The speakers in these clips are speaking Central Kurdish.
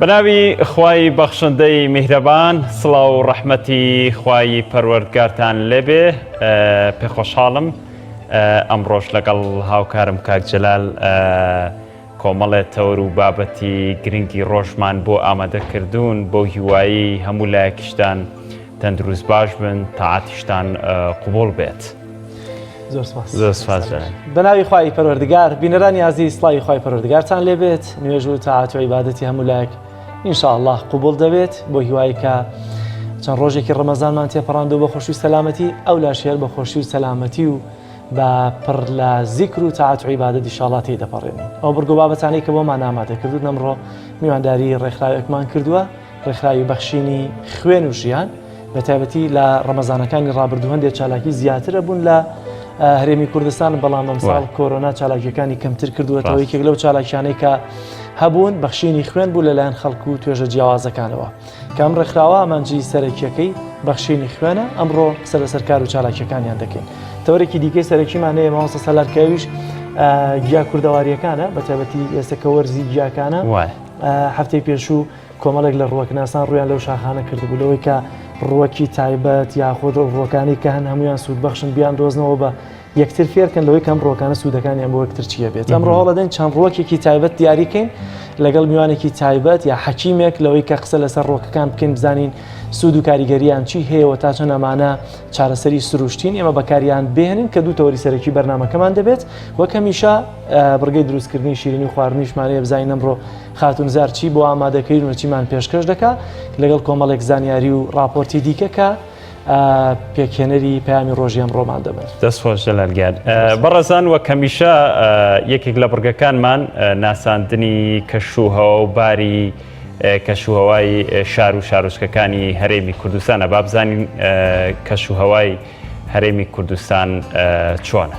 بناوی خوای بخشندەی میهرەبان سڵاو و ڕەحمەتی خوای پەروەردگارتان لێبێ پێخۆشحاڵم ئەمڕۆژ لەگەڵ هاوکارم کاک جەلال کۆمەڵێ تەور و بابەتی گرنگی ڕۆژمان بۆ ئامادەکردوون بۆ هیوایی هەموو لایەکیشتان تەندروست باش بن تاعاتیشتان قوبوڵ بێت. زۆر سپاس بەناوی خوای پەروەردگار بینەرانی عزیز سڵاوی خوای پەروەردگارتان لێبێت نوێژ و تاعات و عیبادەتی هەموو لایەک ئینشاءالله قوبوڵ دەبێت بۆ هیوایی کە چەند ڕۆژێکی ڕەمەزانمان تێپەڕاندەوە بە خۆشی و سەلامەتی ئەو لاشێر بە خۆشی و سەلامەتی و بە پڕ لە زیکر و تاعات و عیبادەت ئینشاءالله تێی دەپەڕێنین. ئەو بڕگۆ بابەتانەی کە بۆمان ئامادە کردوون ئەمڕۆ میوانداری ڕێکخراوێکمان کردووە ڕێکخراوی بەخشینی خوێن و ژیان بە تایبەتی لە ڕەمەزانەکانی ڕابردوو هەندێک چالاکی زیاترە بوون لە هەرێمی کوردستان بەڵام ئەمساڵ کۆرۆنا چالاکیەکانی کەمتر کردووەتەوە یەکێک لەو چالاکیانەی کە هەبوون بەخشینی خوێن بوو لەلایەن خەڵکو و توێژە جیاوازەکانەوە کە ئەم ڕێکخراوە ئامانجی سەرەکیەکەی بەخشینی خوێنە ئەمڕۆ سەرکار و چالاکیەکانیان دەکەین. تەورێکی دیکەی سەرەکیمان هەیە مامۆستا سەلارکەویش گیا کوردەواریەکانە بە تایبەتی ئێستا کە وەرزی گیاکانە هەفتەی پێشوو کۆمەڵێک لە ڕووەکناسان ڕویان لەو شاخانە کردبوو لەوەی کە ڕووەکی تایبەت یاخۆ ڕووەکانی کە هەن هەمویان سوودبەخشن بیان دۆزنەوە بە یەکتر فێرکەن لەوەی کەم ڕووەکانە سوودەکانیان بۆ یەکتر چیە بێت. ئەمڕۆ هەڵەدەن چەند ڕووەکێکی تایبەت دیاریکەین لەگەڵ میوانێکی تایبەت یا حەکیمێک لەوەی کە قسە لەسەر ڕووەکەکان بکەین بزانین سوود و کاریگەریان چی هەیەەوە تا چەند ئەمانە چارەسەری سروشتین ئێمە بەکاریان بێنین کە دوو تەوەری سەرەکی بەرنامەکەمان دەبێت وەکە میشە بڕگەی دروستکردنی شیرینی و خواردنیشمانەیە بزانین ئەمڕۆ خاتونزار چی بۆ ئامادەکەین و چیمان پێشکەش دەکات لەگەڵ کۆمەڵێک زانیاری و راپۆرتی دیکەکە پێکهێنەری پەیامی ڕۆژی ئەمڕۆمان دەبێت. دەستخۆش جەلالگیان بەڕێزان وە کەمیشە یەکێک لە بڕگەکانمان ناساندنی کەشوهەوە و باری کەشوهەوای شار و شارۆچکەکانی هەرێمی کوردستانە با بزانین کەشوهەوای هەرێمی کوردستان چۆنە.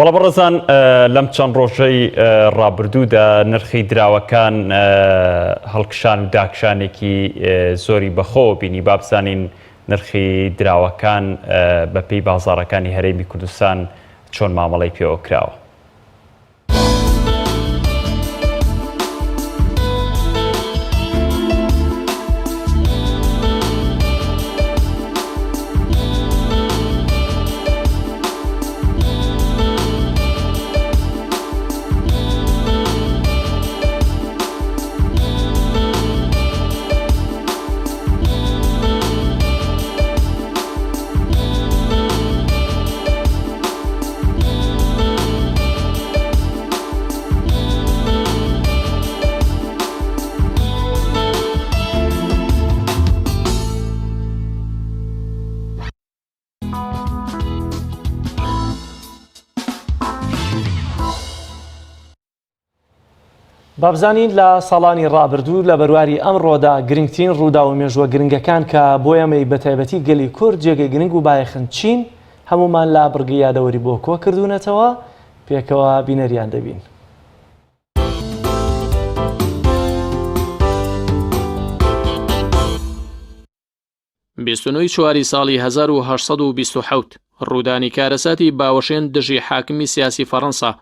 بەڵام بەڕێزان لەم چەند ڕۆژەی ڕابردوودا نرخی دراوەکان هەڵکشان و داکشانێکی زۆری بەخۆ بینی با بزانین نرخی دراوەکان بەپێی بازاڕەکانی هەرێمی کوردستان چۆن مامەڵەی پێوە کراوە. بابزانین لە ساڵانی ڕابردوو لە بەرواری ئەمڕۆدا گرنگترین ڕوودا و مێژووە گرنگەکان کە بۆ ئێمەی بەتایبەتی گەلی کورد جێگەی گرنگ و بایەخن چین هەمومان لا بڕگی یادەوەری بۆ کۆ کردوونەتەوە پێکەوە بینەریان دەبین. بیستونۆی چواری ساڵی 1920 ڕوودانی کارەساتی باوەشێن دژی حاکمی سیاسی فەڕەنسا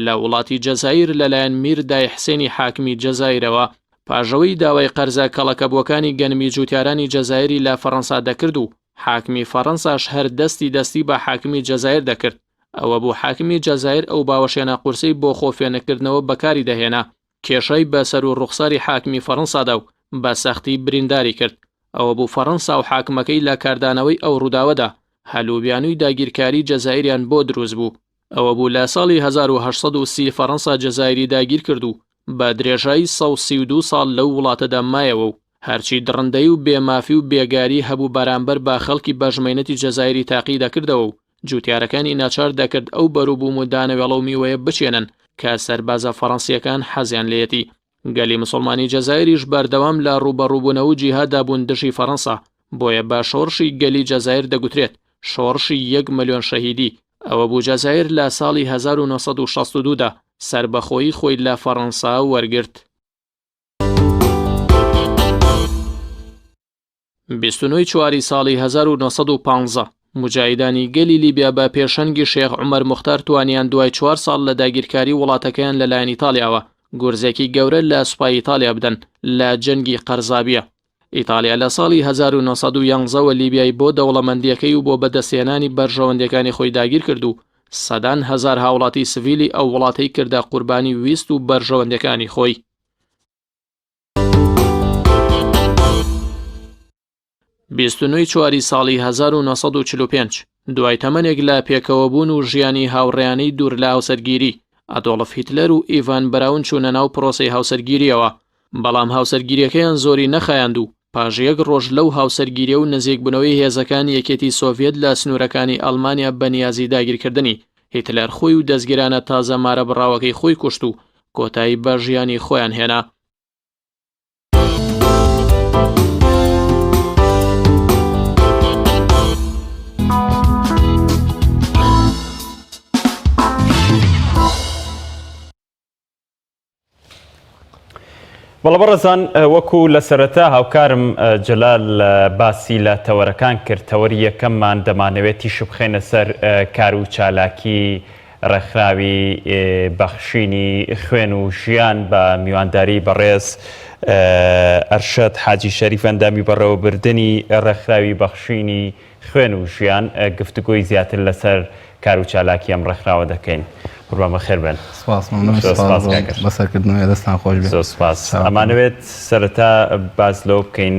لە وڵاتی جەزایر لەلایەن میردای حسێنی حاکمی جەزایرەوە پاژەوەی داوای قەرزە کەڵەکەبووەکانی گەنمی جوتیارانی جەزایری لە فەڕەنسا دەکرد و حاکمی فەڕەنساش هەر دەستی بە حاکمی جەزایر دەکرد. ئەوە بوو حاکمی جەزایر ئەو باوەشێنە قورسەی بۆ خۆفێنەکردنەوە بەکاری دەهێنا کێشەی بەسەر و ڕوخساری حاکمی فەڕەنسادا و بە سەختی برینداری کرد. ئەوە بوو فەڕەنسا و حاکمەکەی لە کاردانەوەی ئەو ڕووداوەدا هەلوبیانووی داگیرکاری جەزایریان بۆ دروست بوو. ئەوە بوو لە ساڵی 1930 فەڕەنسا جەزایری داگیر کرد و بە درێژایی 132 ساڵ لەو وڵاتەدا مایەوە و هەرچی دڕندەی و بێمافی و بێگاری هەبوو بەرامبەر بە خەڵکی بەژمێنەتی جەزایری تاقی دەکردەوە و جوتیارەکانی ناچار دەکرد ئەو بەروبووم و دانەوێڵە و میوەیە بچێنن کە سەربازە فەڕەنسیەکان حەزیان لێتی. گەلی مسلمانی جەزایریش بەردەوام لە ڕوبەڕووبوونەوە و جیهادا بوون دژی فەڕەنسا بۆیە بە شۆڕشی گەلی جەزایر دەگوترێت شۆڕشی 1 ملیۆن شەهیدی. ئەوە بوو جەزایر لە ساڵی 1962دا سربەخۆیی خۆی لە فەڕەنسا وەرگرت. 29 چواری ساڵی 1950 مجاهیدانی گەلی لیبیا بە پێشەنگی شێخ عومەر موختار توانیان دوای 4 ساڵ لە داگیرکاری وڵاتەکەیان لەلایەن ئیتالیاوە گورزێکی گەورە لە سوپای ئیتالیا بدەن لە جەنگی قەرزابیە. ئیتالیا لە ساڵی 1911 لیبیای بۆ دەوڵەمەندیەکەی و بۆ بەدەستێنانی بەرژەوەندەکانی خۆی داگیر کرد و سەدان هەزار هاوڵاتی سڤیلی ئەو وڵاتەی کردە قوربانی ویست و بەرژەوەندەکانی خۆی. 29 چواری ساڵی 1945 دوای تەمەنێک لە پێکەوەبوون و ژیانی هاوڕێیانەی دوور لە هاوسەرگیری ئەدۆڵف هیتلەر و ئیڤان براون چوونە ناو پرۆسەی هاوسەرگیریەوە بەڵام هاوسەرگیریەکەیان زۆری نەخایاند و پاژەیەک ڕۆژ لەو هاوسەرگیریە و نزیکبوونەوەی هێزەکانی یەکێتی سۆڤێت لە سنوورەکانی ئەڵمانیا بەنیازی داگیرکردنی هیتلەر خۆی و دەستگیرانە تازە مارە بڕاوەکەی خۆی کوشت و کۆتایی بە ژیانی خۆیان هێنا. بەڵە بەڕێزان وەکو لە سەرەتا هاوکارم جەلال باسی لە تەوەرەکان کرد تەوەری یەکەممان دەمانەوێت تیش بخێنە سەر کار و چالاکی ڕێکخراوی بەخشینی خوێن و ژیان بە میوانداری بەڕێز ئەرشەد حاجی شەریف ئەندامی بەڕێوەبردننی ڕێکخراوی بەخشینی خوێن و ژیان گفتگۆی زیاتر لەسەر کار و چالاکی ئەم ڕێکخراوە دەکەین. قوربان بەخێر بن. بەسەرکردنەوەی دەستان خۆش بێت. زۆر سوپاس. ئەمانەوێت سەرەتا باز لەوە بکەین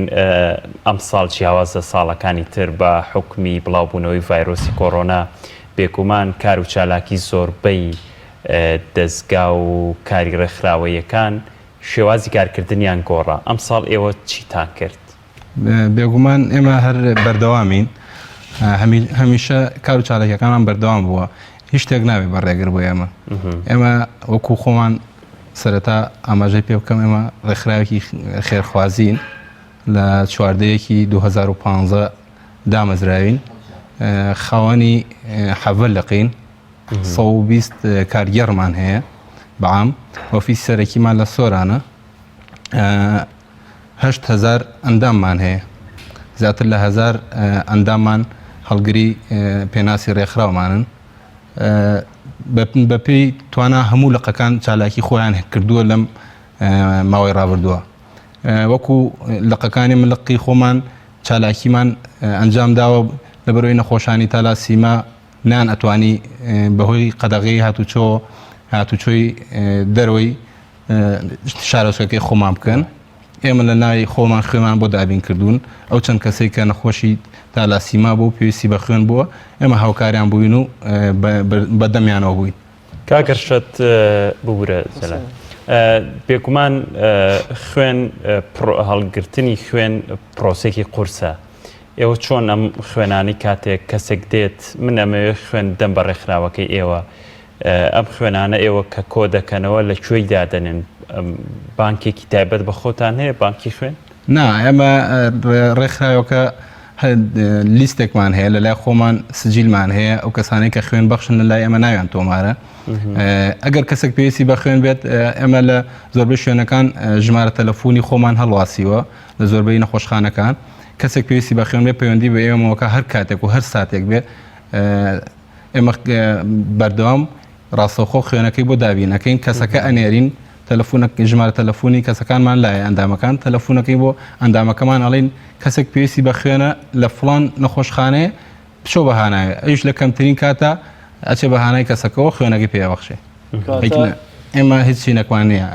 ئەم ساڵ جیاوازە ساڵەکانی تر بە حکمی بڵاوبوونەوەی ڤایرۆسی کۆڕۆنا بێگومان کار و چالاکی زۆربەی دەستگا و کاری ڕێکخراوەیەکان شێوازی کارکردنیان گۆڕا. ئەم ساڵ ئێوە چیتان کرد؟ بێگومان ئێمە هەر بەردەوامین هەمیشە کار و چالاکیەکانمان بەردەوام بووە. هیچ شتێک ناوێت بەڕێگر بۆ ئێمە وەکو خۆمان سەرەتا ئاماژەی پێ بکەم ئێمە ڕێکخراوێکی خێرخوازین لە 14یەکی 2015 دامەزراوین خاوەنی حەڤە لەقین 120 کارگەڕمان هەیە بەعام ئۆفیس سەرەکیمان لە سۆرانە 8,000 ئەنداممان هەیە زیاتر لە 1000 ئەنداممان هەڵگری پێناسی ڕێکخراومانن بەپێی توانە هەموو لقەکان چالاکی خۆیان کردووە لەم ماوەی ڕابردووە وەکو لقەکانی ملقی خۆمان چالاکیمان ئەنجام داوە لەبەرەوەی نەخۆشانی تالاسیما نان ئەتوانی بەهۆی قەدەغی هاتوچۆی دەرەوەی شارۆچکەکەی خۆمان بکەن ئێمە لە ناوی خۆمان خوێمان بۆ دابین کردوون ئەو چەند کەسێک کە نەخۆشی تالاسیما بۆ پێویستی بە خوێن بووە ئێمە هاوکاریان بووین و بەدەمیانەوە بووین کاگەرشت ببورە زەلال بێگومان خوێن هەڵگرتنی خوێن پرۆسێکی قورسە ئێوە چۆن ئەم خوێنانی کاتێک کەسێک دێت من ئەمەوێ خوێن دەم بە ڕێکخراوەکەی ئێوە ئەم خوێنانە ئێوە کە کۆ دەکەنەوە لە کوێی دادەنێن بانکێکی تایبەت بە خۆتان هەیە بانکی خوێن؟ نا ئێمە ڕێکخراوەکە لیستێکمان هەیە لەلای خۆمان سجیلمان هەیە ئەو کەسانەی کە خوێن بەخشن لەلای ئێمە ناویان تۆمارە ئەگەر کەسێک پێویستی بە خوێن بێت ئێمە لە زۆربەی شوێنەکان ژمارە تەلەفۆنی خۆمان هەڵواسیوە لە زۆربەی نەخۆشخانەکان کەسێک پێویستی بە خوێن بێ پەیوەندی بە ئێمەوەکە هەر کاتێک و هەر ساتێک بێت ئێمە بەردەوام ڕاستەوخۆ خوێنەکەی بۆ دابینەکەین کەسەکە ئەنێرین ژمارە تەلەفۆنی کەسەکانمان لایە ئەندامەکان تەلەفۆنەکەی بۆ ئەندامەکەمان ئەڵین کەسێک پێویستی بە خوێنە لە فڵان نەخۆشخانەیە بچۆ بەهانایە ئەوش لە کەمترین کاتە ئەچێ بەهانای کەسەکەەوە خوێنەکەی پێبەخشێ ئێمە هیچی نەکوان نییە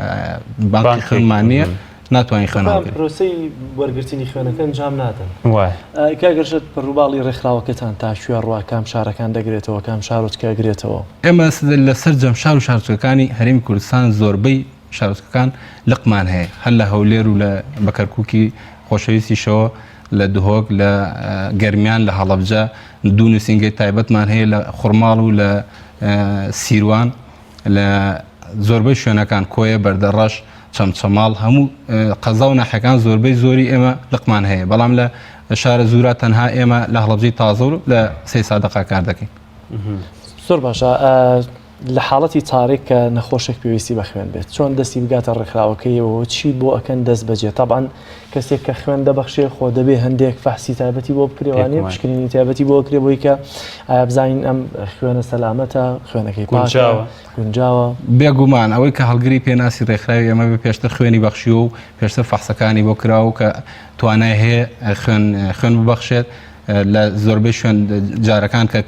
بانکی خوێنمان نییە ناتوانین خوێنەکەین پرۆسەی وەرگرتنی خوێنەکە ئەنجام نادەن کاگەرشت ڕووباڵی ڕێکخراوەکەتان تا کوێ ڕوا کام شارەکان دەگرێتەوە کام شارۆچکەگرێتەوە ئێمە لەسەر جەمشار و شارۆچکەکانی هەرێمی کوردستان زۆربەی شارۆچکەکان لقمان هەیە هەر لە هەولێر و لە بەکەرکووکی خۆشەویستیشەوە لە دهۆک لە گەرمیان لە هەڵەبجە دوو نووسینگەی تایبەتمان هەیە لە خوڕماڵ و لە سیروان لە زۆربەی شوێنەکان کۆیە بەردەڕەش چەمچەماڵ هەموو قەزا و ناحەکان زۆربەی زۆری ئێمە لقمان هەیە بەڵام لە شارە زورا تەنها ئێمە لە هەڵەبجەی تازە و لە 3 سادقا کار دەکەین زۆر باشە لە حاڵەتی تاریک کە نەخۆشێک پێویستی بە خوێن بێت چۆن دەستی بگاتە ڕێکخراوەکەیەوە چی بۆ ئەکەن دەست بەجێ تابان کەسێک کە خوێن دەبەخشێ خۆ دەبێ هەندێک فەحسی تایبەتی بۆ بکرێوانێ پشکنینی تایبەتی بۆ بکرێ بۆی کە ئایا بزانین ئەم خوێنە سەلامەتە خوێنەکەی گونجاوە بێگومان ئەوەی کە هەڵگری پێناسی ڕێکخراوی ئەمە بە پێشتر خوێنی بەخشی و پێشتر فەحسەکانی بۆ کراوە کە توانای هەیە خوێن ببەخشێت لە زۆربەی شوێن جارەکان کە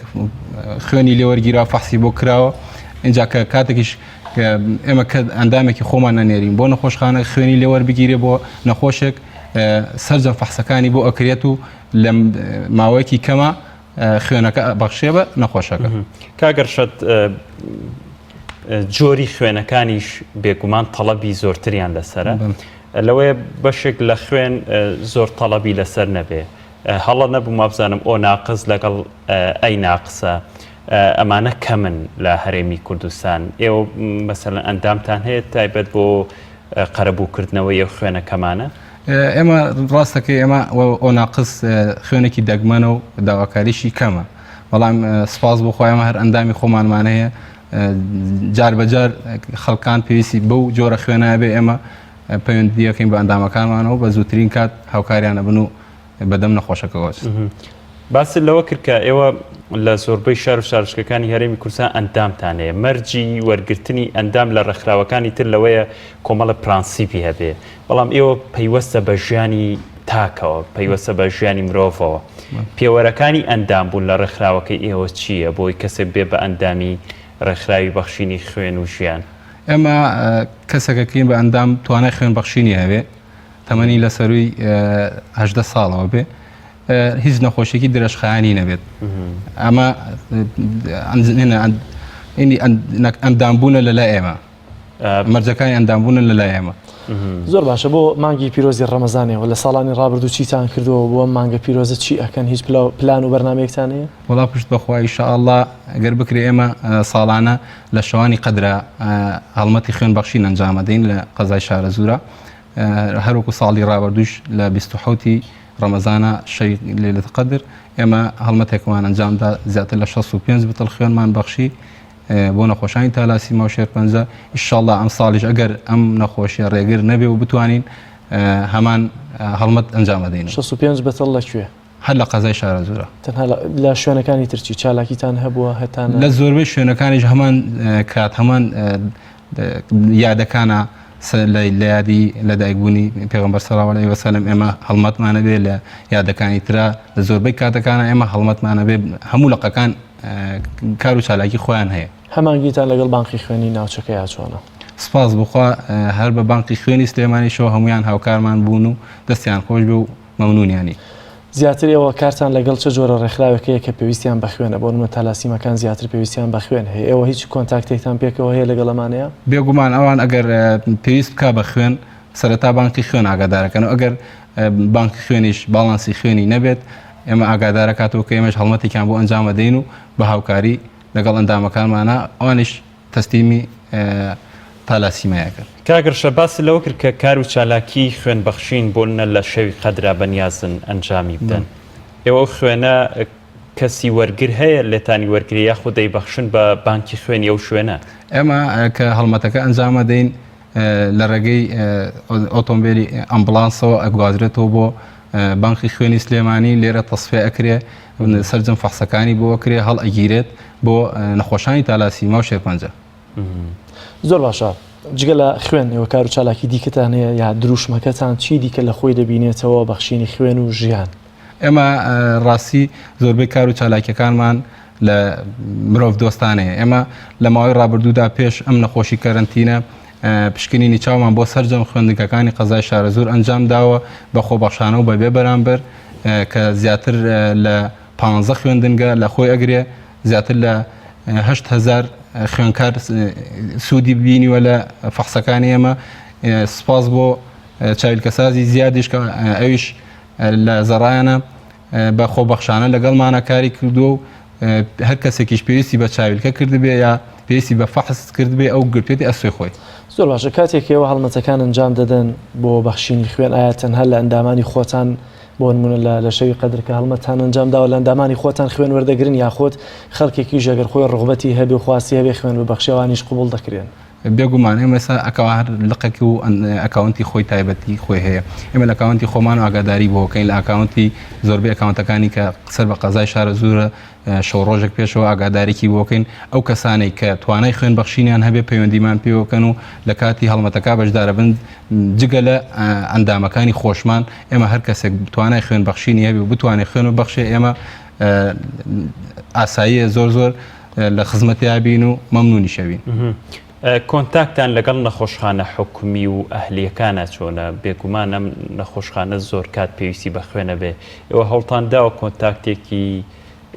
خوێنی لێوەرگیرا فەحسی بۆ کراوە اینجا کە کاتێکیش ئێمە کە ئەندامێکی خۆمان نەنێرین بۆ نەخۆشخانە خوێنی لێوەربگیرێ بۆ نەخۆشێک سەرجەم فەحسەکانی بۆ ئەکرێت و لە ماوەیەکی کەمە خوێنەکە بەخشێ بە نەخۆشەکە کاگەرشت جۆری خوێنەکانیش بێگومان تەڵەبی زۆرتریان لەسرە لەوەیە بەشێک لە خوێن زۆر تەڵەبی لەسەر نەبێ هەڵە نەبوو مابزانم ئۆ ناقز لەگەڵ ئەی ناقسە ئەمانە کەمن لە هەرێمی کوردستان ئێوە مەسەلەن ئەندامتان هەیە تایبەت بۆ قەرەبووکردنەوەی ئەو خوێنەکەمانە ئێمە ڕاستەکەی ئێمە ئۆ ناقس خوێنێکی دەگمەنە و داواکاریشی کەمە بەڵام سپاس بۆ خۆیمە هەر ئەندامی خۆمانمان هەیە جار بەجار خەڵکان پێویستی بەو جۆرە خوێنە بێ ئێمە پەیوەندیەکەین بە ئەندامەکانمانەوە بە زووترین کات هاوکاریانە بن و بەدەم نەخۆشەکەەوە باس لەوە کرد کە ئێوە لە زۆربەی شار و شارشکەکانی هەرێمی کوردستان ئەندامتانەیە مەرجی وەرگرتنی ئەندام لە ڕێکخراوەکانی تر لەوەیە کۆمەڵە پرانسیپی هەبێ بەڵام ئێوە پەیوەستە بە ژیانی تاکەوە پەیوەستە بە ژیانی مرۆڤەوە پێوەرەکانی ئەندام بوون لە ڕێکخراوەکەی ئێوە چییە بۆی کەسێک بێ بە ئەندامی ڕێکخراوی بەخشینی خوێن و ژیان ئێمە کەسەکەکەین بە ئەندام توانای خوێن بەخشینی هەبێ تەمەنی لە سەروی 18 ساڵەوە بێ هیچ نەخۆشیێکی درەشخایانی نەبێت ئەمە ئەندامبوونە لەلای ئێمە مەرجەکانی ئەندامبوونە لەلای ئێمە زۆر باشە بۆ مانگی پیرۆزی ڕەمەزانەوە لە ساڵانی ڕابردوو چیتان کردەوە بۆ مانگە پیرۆزە چی ئەکەن هیچ پلان و بەرنامەیەکتان هەیە وەڵا پشت بەخوا ئینشاءالله ئەگەر بکرێ ئێمە ساڵانە لە شەوانی قەدرە هەڵمەتی خوێن بەخشین ئەنجامەدەین لە قەزای شارە زورە هەروەکو ساڵی ڕابردووش لە 27 ڕەمەزانە شەی لەیلەتە قەدر ئێمە هەڵمەتێکمان ئەنجامدا زیاتر لە 65 بتڵ خوێنمان بەخشی بۆ نەخۆشانی تالاسی ماو شێرپەنجە ئینشاڵڵا ئەم ساڵیش ئەگەر ئەم نەخۆشیە ڕێگر نەبێ و بتوانین هەمان هەڵمەت ئەنجام دەین 65 بەتەڵ لەکوێ هەر لە قەزای شارە زورە تەنها لە شوێنەکانی ترکی چالاکیتان هەبووە هەتان لە زۆربەی شوێنەکانیش هەمان کات هەمان یادەکانە لە یادی لە دایکبوونی پێغەمبەر سەڵاو عەلەیهی وسەلەم ئێمە هەڵمەتمانە بێ لە یادەکانی ترا لە زۆربەی کاتەکانە ئێمە هەڵمەتمانە بێ هەموو لەقەکان کار و چالاکی خۆیان هەیە هەمانگیتان لەگەڵ بانقی خوێنی ناوچەکە یا چۆنە سپاس بخوا هەر بە بانقی خوێنی سلێمانیشەوە هەمویان هاوکارمان بوون و دەستیان خۆش بێ و مەمنونیانی زیاتر ئێوە کارتان لەگەڵ چه جۆرە ڕێکخراوێکەیە کە پێویستیان بە خوێنە بۆ نمونە تالاسیمەکان زیاتر پێویستیان بە خوێن هەیە ئێوە هیچ کۆنتاکتێکتان پێکەوە هەیە لەگەڵ ئەمانەیە بێگومان ئەوان ئەگەر پێویست بکە بە خوێن سەرەتا بانقی خوێن ئاگادارەکەن و ئەگەر بانقی خوێنیش باڵانسی خوێنی نەبێت ئێمە ئاگادارەکاتەوە کە ئێمەش هەڵمەتێکیان بۆ ئەنجامە دەین و بە هاوکاری لەگەڵ ئەندامەکانمانە ئەوانش تەسلیمی تالاسیمەیە کرد کاگەرشە باسی لەوە کرد کە کار و چالاکی خوێن بەخشین بۆنە لە شەوی قەدرا بەنیازن ئەنجامی بدەن ئێوە خوێنە کەسی وەرگر هەیە لێتانی وەرگری یاخود دەیبەخشن بە بانکی خوێنی ئەو شوێنە ئێمە کە هەڵمەتەکە ئەنجامە دەین لە ڕێگەی ئۆتۆمبیلی ئەمبڵانسەوە ئەگوازرێتەوە بۆ بانکی خوێنی سلێمانی لێرە تەسفێ ئەکرێ سەرجەم فەحسەکانی بۆ ئەکرێ هەڵ ئەگیرێت بۆ نەخۆشانی تالاسی ماو شێرپەنجە زۆر باشە جگە لە خوێن ئێوە کار و چالاکی دیکەتان هەیە یا دروشمەکەتان چی دیکە لە خۆی دەبینێتەوە بەخشینی خوێن و ژیان ئێمە ڕاستی زۆربەی کار و چالاکیەکانمان لە مرۆڤ دۆستانەیە ئێمە لە ماوەی ڕابردوودا پێش ئەم نەخۆشی کەرنتینە پشکنینی چاومان بۆ سەرجەم خوێندنگەکانی قەزای شارە زۆر ئەنجام داوە بە خۆبەخشانە و بەبێ بەرامبەر کە زیاتر لە 15 خوێندنگە لە خۆی ئەگرێ زیاتر لە 8,000 خوێنکار سوودی ببینیوە لە فەحسەکانی ئێمە سپاس بۆ چاویلکەسازی زیادیش کە ئەویش لە زەڕایانە بە خۆبەخشانە لەگەڵمانە کاری کردو و هەر کەسێکیش پێویستی بە چاویلکە کردبێ یا پێویستی بە فەحس کردبێ ئەو گرتوێتی ئەسوێ خۆی زۆر باشە کاتێکەوە هەڵمەتەکان ئەنجام دەدەن بۆ بەخشینی خوێن ئایا تەنها لە ئەندامانی خۆتان بۆ نمونە لە شەوی قەدرکە هەڵمەتان ئەنجام داوە لە ئەندامانی خۆتان خوێن وەردەگرن یاخۆت خەڵکێکی ژەگەر خۆی ڕغبەتی هەبێ خواستی هەبێ خوێن ببەخشێوانیش قبول دەکرێن بێگومان ئێمە ئێستا ئەکەوا هەر لقەکی و ئەکاونتی خۆی تایبەتی خۆی هەیە ئێمە لە ئەکاونتی خۆمان و ئاگاداری بۆکەین لە ئەکاونتی زۆربەی ئەکاونتەکانی کە سەر بە قەزای شارە زورە شەو ڕۆژێک پێشەوە ئاگادارێکی بۆکەین ئەو کەسانەی کە توانای خوێن بەخشینیان هەبێ پەیوەندیمان پێوەکەن و لە کاتی هەڵمەتەکە بەشدارە بن جگە لە ئەندامەکانی خۆشمان ئێمە هەر کەسێک توانای خوێن بەخشینی هەبێ و بتوانێت خوێن و بەخشێ ئێمە ئاساییە زۆر لە خزمەتیابین و مەمنونی شەوین. کۆنتاکتان لەگەڵ نەخۆشخانە حکومی و ئەهلیەکانە چۆنە بێگومان ئەم نەخۆشخانە زۆر کات پێویستی بە خوێنە بێ ئێوە هەوڵتان داوە کۆنتاکتێکی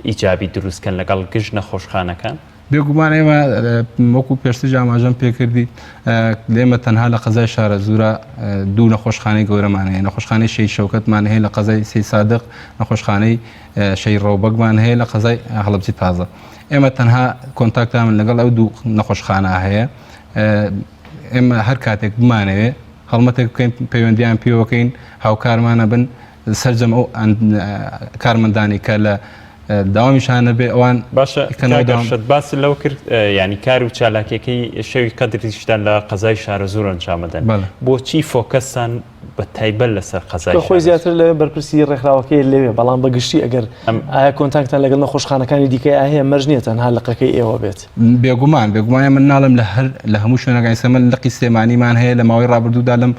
ئیجابی دروستکەن لەگەڵ گشت نەخۆشخانەکان بێگومان ئێمە وەکو پێشتر ئاماژەم پێکردی لێمە تەنها لە قەزای شارە زورە دوو نەخۆشخانەی گەورەمان هەیە نەخۆشخانەی شەی شەوکەتمان هەیە لە قەزای سی سادق نەخۆشخانەی شەی ڕەوبەگمان هەیە لە قەزای هەڵەبجی تازە ئێمە تەنها کۆنتاکتمان لەگەڵ ئەو دوو نەخۆشخانە هەیە ئێمە هەر کاتێک بمانەوێ هەڵمەتێک بکەین پەیوەندیان پێوەکەین هاوکارمانە بن سەرجەم ئەو کارمەندانی کە لە داوامیشانە بێ ئەوان باشە باسی لەو کرد ینی کار و چالاکیەکەی شەوی قەدریشتان لە قەزای شارە زۆر ئەنجامەدەن بۆچی فۆکەسان بە تایبەت لەسەر قەزای خۆی زیاتر لەوێ بەرپرسی ڕێکخراوەکەی لەوێ بەڵام بەگشتی ئەگەر ئایا کۆنتاکتان لەگەڵ نەخۆشخانەکانی دیکەی ئاهەیە مەرج نیە تەنها لەقەکەی ئێوە بێت بێگومان من ناڵم لە هەموو شوێنەکانی سەمن لەقی سلێمانیمان هەیە لە ماوەی ڕابردوودا لەم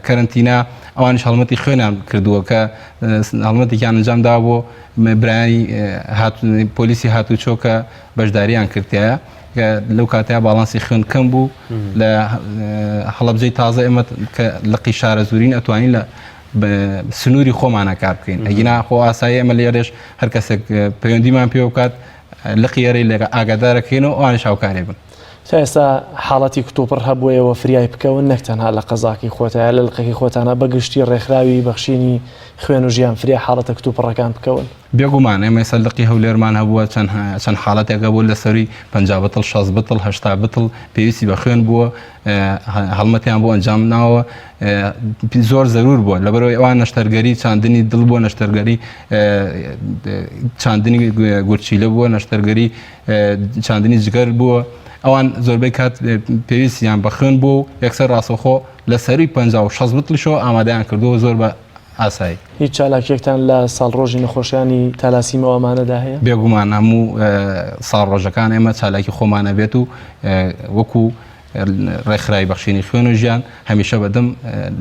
کەرنتینە ئەوانش هەڵمەتی خوێنیان کردووە کە هەڵمەتێکیان ئەنجامدا بۆ برایانی پۆلیسی هاتوچۆکە بەشداریان کردایە لەو کاتەیە باڵانسی خوێن کەم بوو لە هەڵەبجەی تازە ئێمە کە لەقی شارە زورین ئەتوانین لە سنووری خۆمانە کار بکەین ئەگینا خۆ ئاسایی ئەمە لێرەش هەر کەسێک پەیوەندیمان پێ بکات لەقی یێرەی لە ئاگادارەکەینەوە ئەوانش هاوکارێ بن تا ئێستا حاڵەتی کتوپڕ هەبووەوە فریای بکەون نەک تەنها لە قەزاکی خۆتە لە لقەکی خۆتانە بەگشتی ڕێکخراوی بەخشینی خوێن و ژیان فریا حاڵەتە کتوپڕەکان بکەون. بێگومان ئێمە سەرلقی هەولێرمان هەبووە چەند حاڵەتێکە بوو لەسەری 50 بتڵ 60 بتڵ 80 بتڵ پێویستی بە خوێن بووە هەڵمەتیان بۆ ئەنجام ناوە زۆر زەرور بووە لەبەرەوەی ئەوان نەشتەرگەری چاندنی دڵ بووە نەشتەرگەری چاندنی گورچیلە بووە نەشتەرگەری چاندنی جگەر بووە ئەوان زۆربەی کات پێویستیان بە خوێن بوو و یەکسەر ڕاستەخۆ لەسەری 50 و 60 بتڵشەوە ئامادەیان کردووە زۆر بە ئاسایی. هیچ چالاکێکتان لە ساڵڕۆژی نەخۆشیانی تالاسیمەوەمانەدا هەیە؟ بێگومان هەموو ساڵڕۆژەکان ئێمە چالاکی خۆمانە بێت و وەکو ڕێکخراوی بەخشینی خوێن و ژیان هەمیشە بەدەم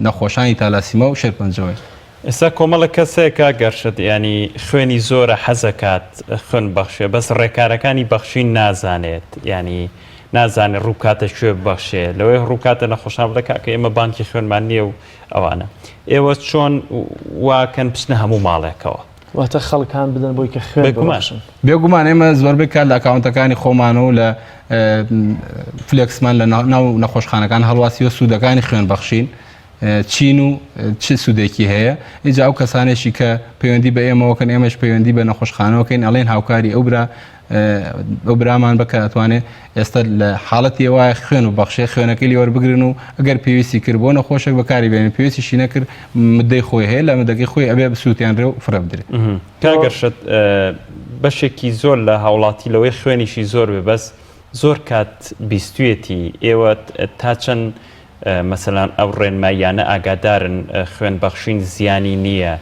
نەخۆشانی تالاسیمە و شێرپەنجەوەی. ئێستا کۆمەڵە کەسێکە گەرشت ینی خوێنی زۆرە حەزەکات خوێن بەخشێ بەس ڕێکارەکانی بەخشین نازانێت ینی نازانێت ڕووکاتە کوێ بەخشێ لەوەی ڕووکاتە نەخۆشان بڵێکا کە ئێمە بانکی خوێنمان نییە و ئەوانە ئێوە چۆن واکەن بچنە هەموو ماڵێکەوە واتە خەڵکان بدەن بۆی کە خوێن ببەخشن. بێگومان ئێمە زۆربەی کار لە ئەکاونتەکانی خۆمانەوە لە فلێکسمان لە ناو نەخۆشخانەکان هەڵواسیوە سوودەکانی خوێن بەخشین چین و چ سوودێکی هەیە ئینجا ئەو کەسانێکی کە پەیوەندی بە ئێمەوەکەن ئێمەش پەیوەندی بە نەخۆشخانەوەکەین ئەڵێن هاوکاری ئەو برامان بکە ئەتوانێت ئێستا لە حاڵەتی وایە خوێن و بەخشێ خوێنەکەی لێوەربگرن و ئەگەر پێویستی کرد بۆ نەخۆشێک بەکاری بێنن پێویستیشی نەکرد مدەی خۆی هەیە لە مدەکەی خۆی ئەبێ بسووتیانرێ و فرە بدرێت. کاگەرشت بەشێکی زۆر لە هاوڵاتی لەوەی خوێنیشی زۆر بێ بەس زۆر کات بیستوێتی ئێوە تا چەند مەسەلەن ئەو ڕێنماییانە ئاگادارن خوێن بەخشین زیانی نییە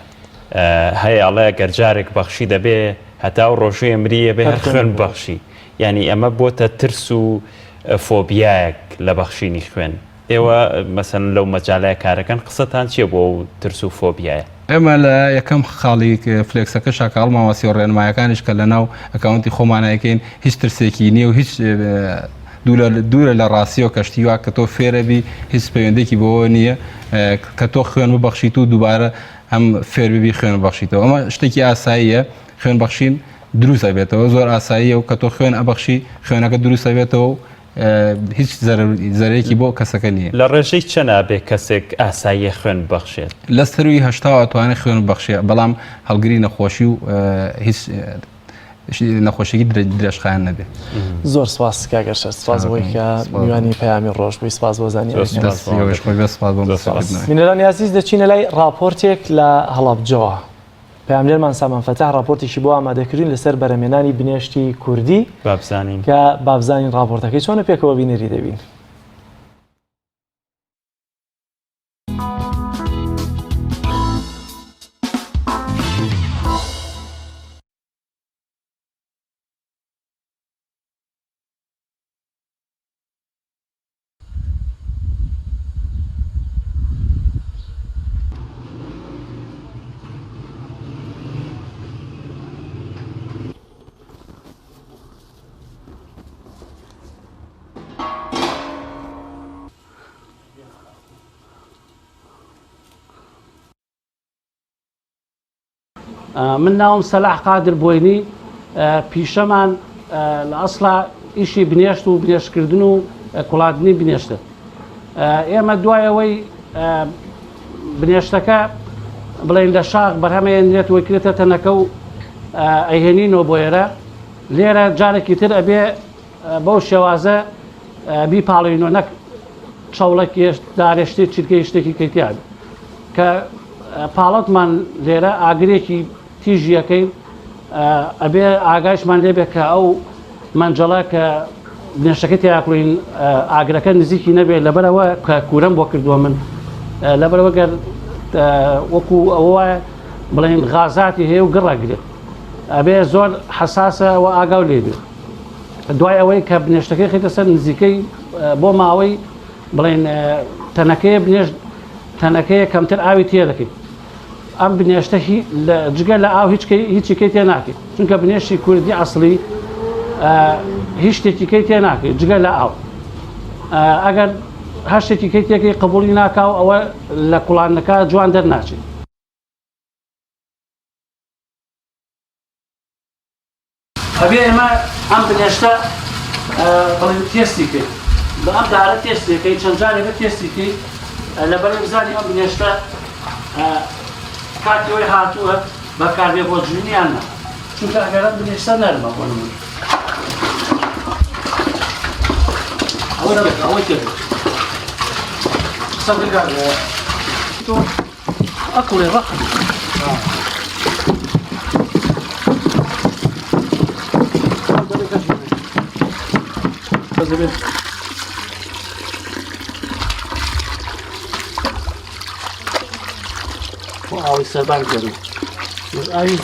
هەیە ئەڵێ گەرجارێک بەخشی دەبێ هەتا و ڕۆژەیە مریە بێ هەر خوێن بەخشی ینی ئەمە بۆتە ترس و فۆبیایەک لە بەخشینی خوێن ئێوە مەسەن لەو مەجاالای کارەکەن قسەتان چییە بۆ ترس و فۆبیایە؟ ئێمە لە یەکەم خاڵی فلێکسەکە شاکاڵ ماوەسی و ڕێنمایەکانیش کە لە ناو ئەکاونتی خۆمانەکەین هیچ ترسێکی نییە و هیچ دوورە لە ڕاستیەوە کەشتیوا کە تۆ فێرەبی هیچ پەیوەندێکی بۆەوە نییە کە تۆ خوێن ببەخشیت و دووبارە هەم فێرببی خوێن بەخشیتەوە ئەمە شتێکی ئاساییە خوێن بەخشین دروستە بێتەوە زۆر ئاساییە و کە تۆ خوێن ئەبەخشی خوێنەکە دروستە بێتەوە هیچ زەرێکی بۆ کەسەکە نییە. لە ڕێژەی چەنە بێ کەسێک ئاساییە خوێن بەخشێت لە سەروی هەشتا ئەتوانێت خوێن بەخشێ بەڵام هەڵگری نەخۆشی و هیچ نەخۆشیی درێژخایان نەبێ. زۆر سواس کاگەرشە سواز بۆی کە میوانی پەیامی ڕۆژ بووی سواز بۆ زانی مینەران عەزیز دەچینە لای راپۆرتێک لە هەڵەبجەوە پەیاملێرمان سامان فەتاح راپۆرتێکی بۆ ئامادەکردین لەسەر بەرهەمێنانی بنێشتی کوردی بابزانین کە بابزانین راپۆرتەکەی چۆنە پێکەوە بینەری دەبین. من ناوم سەلاح قادر بۆینی پیشەمان لە ئەسڵا ئیشی بنێشت و بنێشتکردن و کوڵاندنی بنێشتە ئێمە دوایەوەی بنێشتەکە بڵێن لە شاخ بەرهەمەیەنرێت وەکرێتە تەنەکە و ئەیهێنینەوە بۆ ئێرە لێرە جارێکی تر ئەبێ بەو شێوازە بیپاڵینەوە نەک چاوڵێکی دارێشتی چرکەی شتێکی کەیتیان کە پاڵەتمان لێرە ئاگرێکی تیژیەکەی ئەبێ ئاگایشمان لێبێ کە ئەو مەنجەڵە کە بنێشتەکە تیاکڵین ئاگرەکە نزیکی نەبێت لەبەرەوە کە کوورەم بۆ کردووە من لەبەرەوە گەر وەکو ئەوە بڵێن غازاتی هەیە و گڕەگرێت ئەبێ زۆر حساسە و ئاگاو لێبێت دوای ئەوەی کە بنێشتەکەی خێتە سەر نزیکەی بۆ ماوەی بڵێن تەنەکەی بنێشت تەنەکەیە کەمتر ئاوی تێ دەکەیت ئەم بنێشتە جگە لە ئاو هیچیکەی تێ ناکەیت چونکە بنێشتی کوردی ئەسڵی هیچ شتێکیکەی تێ ناکەیت جگە لە ئاو ئەگەر هەر شتێکیکەی تێکەی قبولی ناکاو ئەوە لە کوڵانەکە جوان دەرناچێت ئەبێ ئێمە ئەم بنێشتە بڵێن تێستی کرد بە ئەم دارە تێستێکەکەی چەند جارێکە تێستی کرد لەبەرێ بزانانی ئەم بنێشتە کاتەوەی هاتووە بەکاربێ بۆ جوینیان نە چونکە ئەگەرە بنێشتە نەرمە بۆ من ئەوەی کرد سەبرگار تۆ ئەکڵێ ڕەق ئاوی سەربان کردو ئاوی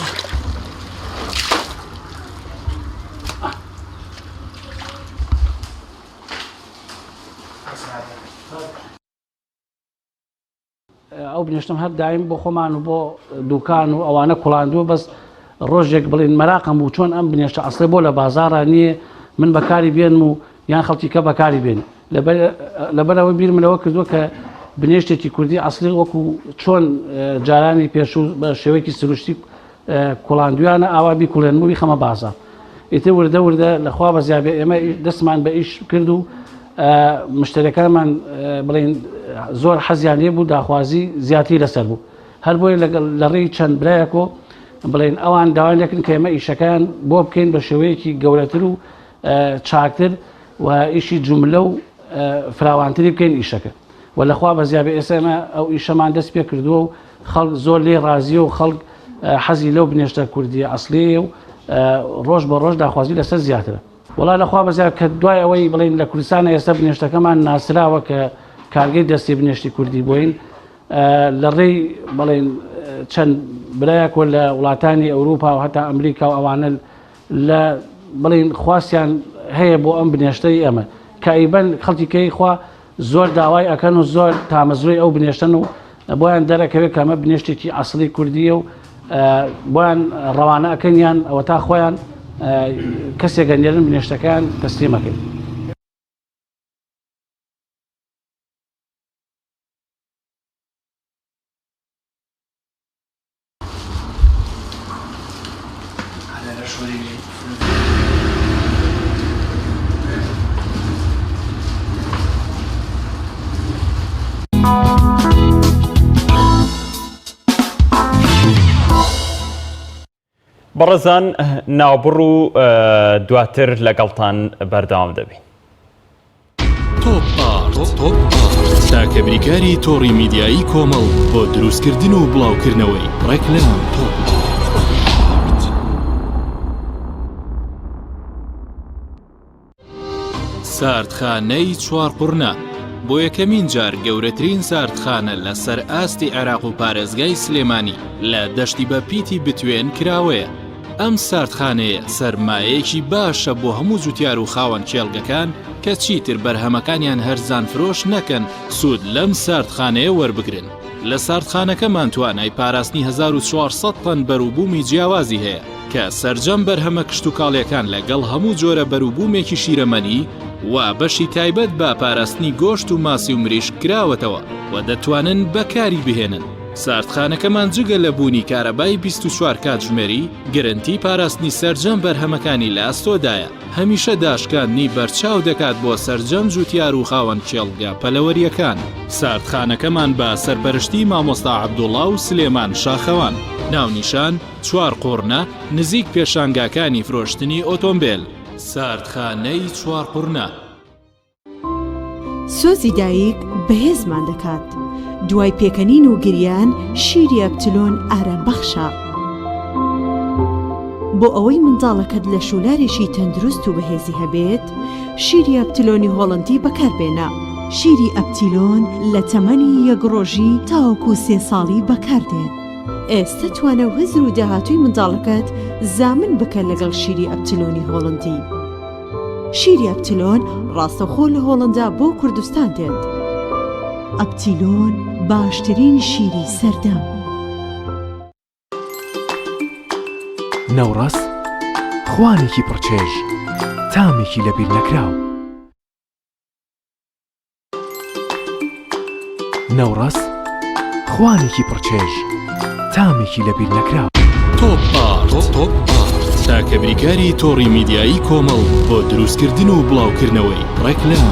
ئەو بنیشتم هەر دایم بۆ خۆمان و بۆ دوکان و ئەوانە کوڵاندووە بەس ڕۆژێک بڵێن مەراقم بوو چۆن ئەم بنیشتە ئەسڵێ بۆ لە بازارە نییە من بەکاری بێنم و یان خەڵکی کە بەکاری بێن لەبەرەوە بیرم لەوە کردووە کە بنێشتێکی کوردی ئەسڵی وەکو چۆن جارانی پێشوو بە شێوەیەکی سروشتی کوڵاندویانە ئاوا بیکوڵێنمەوەی خەمە بازار ئیتر وردە وردە لەخوا بەزیابێ ئێمە دەستمان بە ئیش کرد و مشتەکانمان بڵێن زۆر حەزیان لێ بوو داخوازی زیاتری لەسەر بوو هەر بۆیە لە ڕێی چەند برایەکۆ بڵێن ئەوان داوای لەکردن کە ئێمە ئیشەکان بۆ بکەین بە شێوەیەکی گەورەتر و چاکتر و ئیشی جوملە و فراوانتری بکەین ئیشەکە و لەخوا بەزیابێ ئێستا ئێمە ئەو ئیشەمان دەست پێ کردووە و خەڵک زۆر لێ ڕازیە و خەڵک حەزی لەو بنێشتە کوردی ئەسڵیە و ڕۆژ بە ڕۆژ داخوازی لەسەر زیاترە وڵا لەخوا بەزیاب کە دوای ئەوەی بڵێن لە کوردستانە ئێستا بنێشتەکەمان ناسراوە کە کارگەی دەستی بنێشتی کوردی بۆین لە ڕێی بڵێن چەند برایەک لە وڵاتانی ئەوروپا و هەتا ئەمریکا و ئەوانە لە بڵێن خواستیان هەیە بۆ ئەم بنێشتەی ئەمە کە ئەیبەن خەڵکی کەی خوا زۆر داوای ئەکەن و زۆر تامەزروی ئەو بنێشتن و بۆیان دەرەکەوێت کە ئەمە بنێشتێکی ئەسڵی کوردیە و بۆیان ڕەوانە ئەکەنیان ئەوە تا خۆیان کەسێک گەنێرن بنێشتەکان تەسلیمەکەن. بەڕێزان ناوبڕ و دواتر لەگەڵتان بەردەوام دەبین. تۆپ چاکە بریکاری تۆڕی میدیایی کۆمەڵ بۆ دروستکردن و بڵاوکردنەوەی ڕێکلام تۆپ. ساردخانەی چوارقورنە بۆ یەکەمین جار گەورەترین ساردخانە لە سەر ئاستی عێراق و پارێزگای سلێمانی لە دەشتی بە پیتی بتوێن کراوەیە. ئەم ساردخانەیە سەرمایەیەکی باشە بۆ هەموو جوتیار و خاوەن کێڵگەکان کە چیتر بەرهەمەکانیان هەرزان فرۆش نەکەن سوود لەم ساردخانەیە وەربگرن. لە ساردخانەکەمان توانای پاراستنی 1400 تەن بەرووبوومی جیاوازی هەیە کە سەرجەم بەرهەمە کشت و کاڵیەکان لەگەڵ هەموو جۆرە بەرووبوومێکی شیرەمەنی و بەشی تایبەت بە پاراستنی گۆشت و ماسی و مریشک کراوەتەوە و دەتوانن بەکاری بهێنن. ساردخانەکەمان جگە لە بوونی کارەبای 24 کاتژمێری گرنتی پاراستنی سەرجەم بەرهەمەکانی لە ئاستۆدایە هەمیشە داشکاندنی بەرچاو دەکات بۆ سەرجەم جوتیار و خاوەن کێڵگا پەلەوەریەکان. ساردخانەکەمان بە سەرپەرشتی مامۆستا عەبدوڵڵا و سلێمان شاخەوان. ناونیشان چوارقورنە نزیک پێشانگاکانی فرۆشتنی ئۆتۆمبیل. ساردخانەی چوارقورنە. سۆزی دایک بەهێزمان دەکات. دوای پێکەنین و گریان شیری ئەپتلۆن ئارامبەخشە. بۆ ئەوەی منداڵەکەت لە شولارێکی تەندروست و بەهێزی هەبێت شیری ئەپتلۆنی هۆڵندی بەکاربێنە. شیری ئەپتیلۆن لە تەمەنی 1 ڕۆژی تاوەکو 3 ساڵی بەکاردێت. ئێستا توانە وەزر و داهاتووی منداڵەکەت زامن بکە لەگەڵ شیری ئەپتلۆنی هۆڵندی. شیری ئەپتلۆن ڕاستەوخۆ لە هۆڵندا بۆ کوردستان دێت. ئەپتیلۆن باشترین شیری سەردەم. نەوڕاست خوانێکی پڕچێژ تامێکی لەبیر نەکراو. نەوڕاست خوانێکی پڕچێژ تامێکی لەبیر نەکراو. تۆپ تاکە بریکاری تۆڕی میدیایی کۆمەڵ بۆ دروستکردن و بڵاوکردنەوەی ڕێکلام.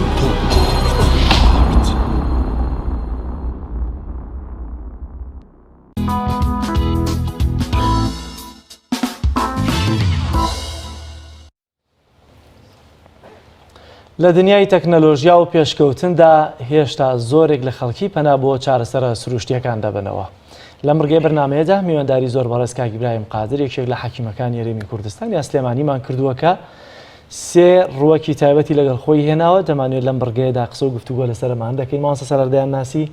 لە دنیای تەکنەلۆژیا و پێشکەوتندا هێشتا زۆرێک لە خەڵکی پەنا بۆ چارەسەرە سروشتیەکان دەبنەوە. لە مڕگەی بەرنامەیەدا میوانداری زۆر بەڕێز کاک ئیبراهیم قادر یەکێک لە حەکیمەکان یاریمی کوردستان یا سلێمانیمان کردووەکە سێ ڕووەکی تایبەتی لەگەڵ خۆی هێناوە. دەمانوێت لەم بڕگەیەدا قسە و گفتوگۆ لەسەرمان دەکەین. مامۆستا سەرەردەیان ناسی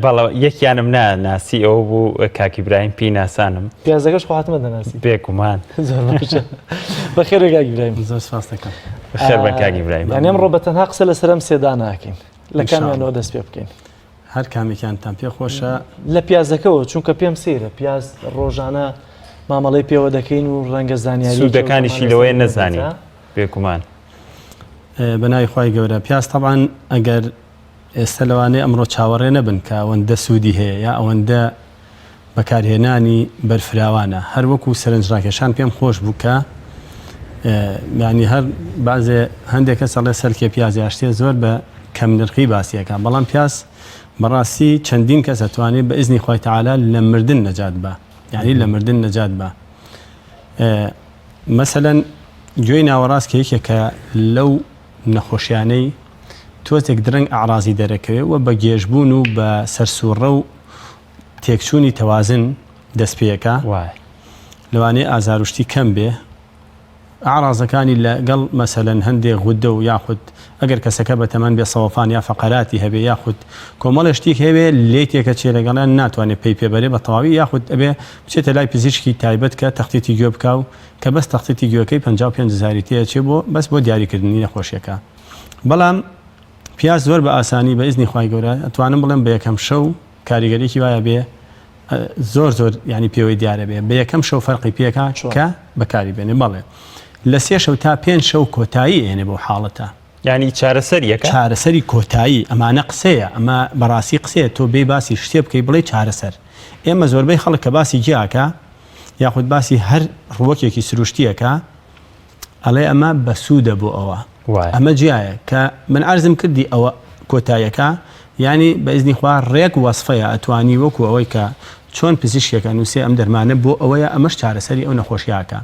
بەڵێ یەکیانم ناسی ئەو بوو کاک ئیبراهیم پێی ناسانم پیازەکەش خۆهاتمە دەناسی بێگومان. زۆر باشە. بەخێر کاک ئیبراهیم. زۆر سپاس دەکەم. بەخێر بە کاک ئیبراهیم. یعنی ئەمڕۆ بەتەنها قسە لەسەرم سێدا ناکەین لە کامیانەوە دەست پێ بکەین. هەر کامێکیانتان پێ خۆشە لە پیازەکەەوە چونکە پێم سەیرە پیاز ڕۆژانە مامەڵی پێوە دەکەین و ڕەنگە زانیاری سوودەکانیشی لەوەیە نەزانی بێگومان. بەناوی خی گەورە پیاز تەبان ئەگەر ئێستا لەوانەیە ئەمڕۆ چاوەڕێ نەبن کە ئەوەندە سوودی هەیە یا ئەوەندە بەکارهێنانی بەرفراوانە هەر وەکو سەرنجڕاکێشان پێم خۆش بوو کە ینی هەر بازێ هەندێک کەس ئەڵێ سەرکێ پیازی ئاشتێ زۆر بە کەم نرخی باسیەکە بەڵام پیاز بەڕاستی چەندین کەس ئەتوانێت بە ئیزنی خۆی تەعالا لە مردن نەجات بە یعنی لە مردن نەجات بە. مەسەلەن گوێی ناوەڕاست کە یەکێکە لەو نەخۆشیانەی تۆتێک درەنگ ئاعرازی دەرەکەوێت و بە گێژبوون و بە سەرسوڕە و تێکچوونی تەوازن دەست پێەکە لەوانەیە ئازاروشتی کەم بێ ئاعرازەکانی لەگەڵ مەسەلەن هەندێک غودە و یاخود ئەگەر کەسەکە بە تەمەەن بێ سەوەفان یا فەقەراتی هەبێ یاخود کۆمەڵشتێک هەبێ لێ تێکە چێ لەگەڵیان ناتوانێت پێی پێبەرێ بە تەواوی یاخود ئەبێ بچێتە لای پزیشکی تایبەت کە تەختێتی گوێ بکە و کە بەس تەختێتی گوێەکەی 55,000 تەیە چێ بۆ بۆ دیاریکردنی نەخۆشیەکە. بەڵام پیاز زۆر بە ئاسانی بە ئیزنی خی گەورە ئەتوانم بڵێم بە یەکەم شەو کاریگەریکی وایە بێ زۆر ینی پێوەی دیارە بێ بە یەکەم شەو فەرقی پێکە کە بەکاری بێنێ بەڵێ لە 3 شەو تا 5 شەو کۆتایی ئێنێ بۆ حاڵەتە ینی چارەسەریەکە چارەسەری کۆتایی ئەمانە قسەیە ئەمە بەڕاستی قسەیە تۆ بێ باسی شتێ بکەی بڵێ چارەسەر. ئێمە زۆربەی خەڵک کە باسی گیاکە یاخود باسی هەر ڕووەکێکی سروشتیەکە ئەڵێ ئەمە بەسوودە بۆ ئەوە ئەمە جیایە کە من ئارزم کردی ئەوە کۆتاییەکە ینی بە ئیزنی خوا ڕێک وەسفەیە ئەتوانی وەکو ئەوەی کە چۆن پزیشکێکە نووسێ ئەم دەرمانە بۆ ئەوەیە ئەمەش چارەسەری ئەو نەخۆشیاکە.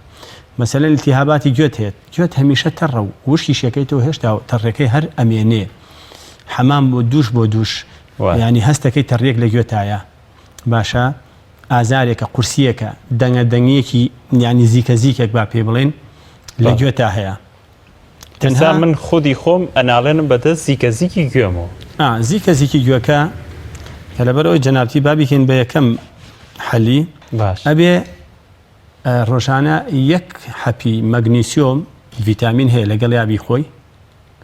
مەسەلەن التیهاباتی گوێت هێت گوێت هەمیشە تەڕە و وشکی شەکەیتەوە هێشتا تەڕێکەکەی هەر ئەمێنێ حەمام بۆ دووش ینی هەستەکەی تەڕێک لە گوێتایە باشە ئازارێکە قورسیەکە دەنگە دەنگیەکی ینی زیکە زیکێک با پێ بڵێن لە گوێتا هەیە. تەنها من خودی خۆم ئەناڵێنم بەدەست زیکە گوێمەوە زیکە زیکی گوێەکە کە لەبەرەوەی جەنابەتی بابیکەین بە یەکەم حەلی ئەبێ ڕۆژانە 1 حەپی مەگنیسیۆم ڤیتامین هەیە لەگەڵ یابی خۆی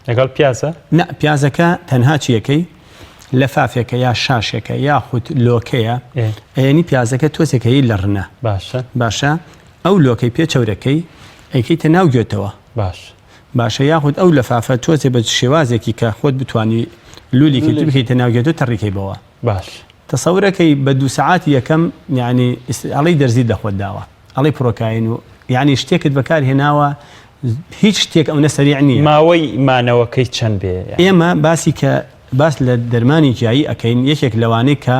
لەگەڵ پیازە؟ نە پیازەکە تەنها چیەکەی لەفافێکە یا شاشێکە یاخود لۆکەیە ئەیەنی پیازەکە تۆسێکەی لە ڕنە باشە ئەو لۆکەی پێچەورەکەی ئەیکەیتە ناو گوێتەوە باشە یاخود ئەو لەفافە تۆزێ بە شێوازێکی کە خۆت بتانی لولی کە بکەیتە ناوگێت و تەڕیکەی بەوە باش تەسەورەکەی بە 2 ساعاتی یەکەم ینی ئەڵی دەرزی دەخۆت داوە ئەڵی پرۆکاین و ینی شتێکت بەکار هێناوە هیچ شتێک ئەو نەسەریع نییە ماوەی مانەوەکەی چەند بێ ئێمە باسی کە باس لە دەرمانی جیایی ئەەکەین یەکێک لەوانەیە کە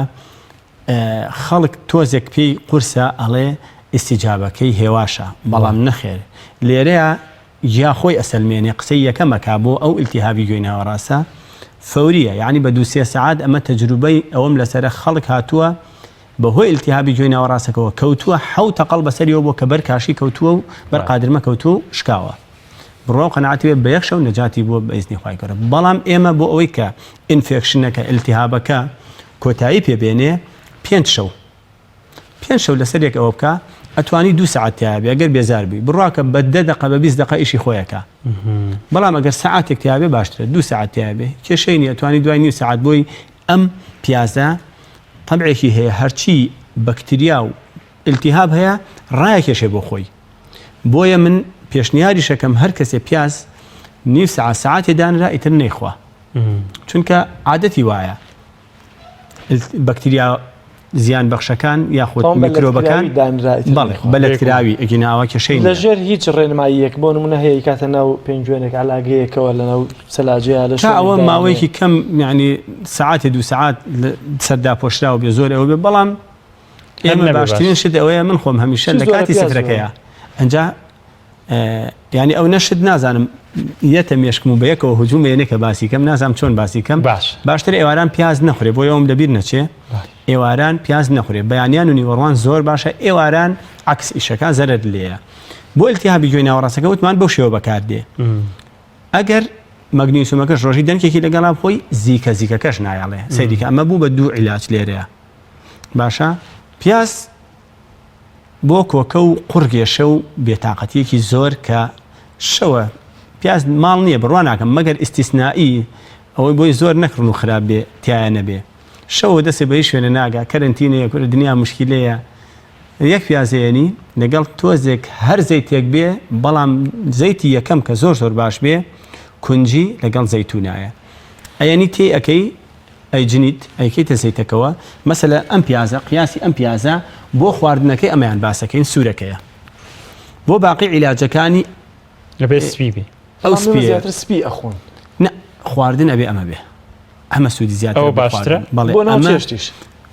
خەڵک تۆزێک پێی قورسە ئەڵێ ئیسیجابەکەی هێواشە بەڵام نەخێر لێرەیە یا خۆی ئەسەلمێنێ قسەی یەکەمەکە بۆ ئەو ئیلتیهابی گوێی ناوەڕاستە فەوریە یعنی بە 2-3 ساعات ئەمە تەجروبەی ئەوەم لەسەر خەڵک هاتووە بەهۆی ئیلتیهابی گوێی ناوەڕاستەکەەوە کەوتووە 7 تەقەڵ بەسەریەوە بۆ کە بەرکاشی کەوتووە و بەرقادرمە کەوتوو شکاوە بڕۆ قەناعەتی بە یەک شەو نەجاتی بۆ بە ئیزنی خوای گەورە بەڵام ئێمە بۆ ئەوەی کە ئینفێکشنەکە ئیلتیهابەکە کۆتایی پێبێنێ 5 شەو لەسەر یەک ئەوە بکە ئەتوانی 2 ساعت تیابێ ئەگەر بێزاربی بڕواکە بە 10 دقە بە 20 دقە ئیشی خۆیەکە بەڵام ئەگەر ساعتێک تیابێ باشترە 2 ساعت تیابێ کێشەی نیە ئەتوانی دوای نیم ساعت بۆی ئەم پیازە طبعێکی هەیە هەرچی بەکتریا و ئیلتیهاب هەیە ڕایەکێشێ بۆ خۆی بۆیە من پێشنیاری شەکەم هەر کەسێ پیاز نیم ساعتی دانرا ئیتر نەیخوا چونکە عادەتی وایە بەکتریا زیان بەخشەکان یاخود میکرۆبەکان بەڵێ بەلەتکراوی ئەگیناوە کێشەی لەژێر هیچ ڕێنماییەک بۆ نمونە هەیە کاتە ناو پێنجوێنێک علاگەیەکەوە لەناو سەلاجەیە لە تا ئەوە ماوەیەکی کەم ینی سعاتێ دو سعات سەردا پۆشراوە بێ زۆر ئەوە بێ بەڵام ئێمە باشترین شت ئەوەیە من خۆم هەمیشە لە کاتی سفرەکەیە ئەنجا ینی ئەو نەشت نازانم یەتە مێشکم و بەیەکەوە هجوومە یەنێکە باسی کەم نازام چۆن باسی کەم باشتر ئێواران پیاز نەخورێ بۆ ئەوم لەبیر نەچێ ئێواران پیاز نەخورێ بەیانیان و نیوەڕوان زۆر باشە ئێواران عکس ئیشەکە زەرت لێیە بۆ ئیلتیهابی گوێی ناوەڕاستەکە وتمان بەو شێوە بەکاردێ ئەگەر مەگنیسیۆمەکەش ڕۆژی دەنگێکی لەگەڵا خۆی زیکەکەش نایاڵێ سەیریکە ئەمە بوو بە دوو عیلاج لێرەیە باشە پیاز بۆ کۆکە و قوڕگێشە و بێتاقەتیەکی زۆر کە شەوە پیاز ماڵ نییە بڕوان ناکەم مەگەر ئیستیسنایی ئەوەی بۆی زۆر نەکڕن و خراپ بێ تایە نەبێ شەوە دەسێ بەی شوێنە ناگا کەرنتینەیە کورە دنیا مشکلەیە یەک پیازەیەنی لەگەڵ تۆزێک هەر زەیتێک بێ بەڵام زەیتی یەکەم کە زۆر باش بێ کونجی لەگەڵ زەیتونایە ئەیەنی تێ ئەەکەی ئەیجنیت ئەیکەیتە زەیتەکەوە مەسەلە ئەم پیازە قیاسی ئەم پیازە بۆ خواردنەکەی ئەمەیان باسەکەین سوورەکەیە بۆ باقی عیلاجەکانی ئەو سپی ئەخۆن خواردن ئەبێ ئەمە بێ ئەمە سوودی زیاتر ئەوە باشترە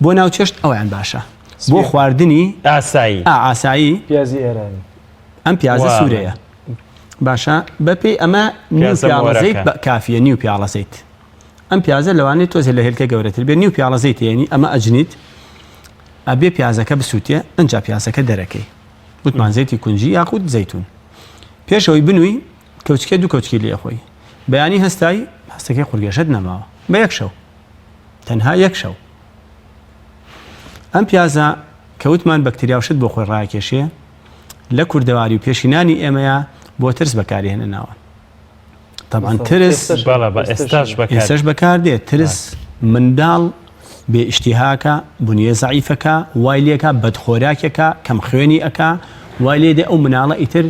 بۆ ناو چێشت ئەویان باشە بۆ خواردنی ئاسایی پیازی ئێرانی ئەم پیازە سوورەیە باشە بەپێی ئەمە نیو پیاڵە زەیت کافیە نیو پیاڵە زەیت ئەم پیازە لەوانەیە تۆزێ لە هێلکە گەورەتر بێ نیو پیاڵە زەیتێنی ئەمە ئەجنیت ئەبێ پیازەکە بسووتێ ئەنجا پیازەکە دەرەکەی وتمان زەیتی کونجی یاخود زەیتون پێشەوەی بنووی کەوچکە دوو کەوچکی لێ خۆی بەیانی هەستەکەی قورگێشت نەماوە بە یەک شەو تەنها یەک شەو ئەم پیازە کەوتمان بەکتریاوشت بۆ خۆی ڕاکێشێ لە کوردەواری و پێشینانی ئێمەیە بۆ ترس بەکارهێنە ناوە طبعا ترس ئێستاش بەکاردێت ترس منداڵ بێ ئیشتیهاکە بنیە زەعیفەکە وای لێکە بەدخۆراکێکە کەم خوێنی ئەکا وای لێدێ ئەو مناڵە ئیتر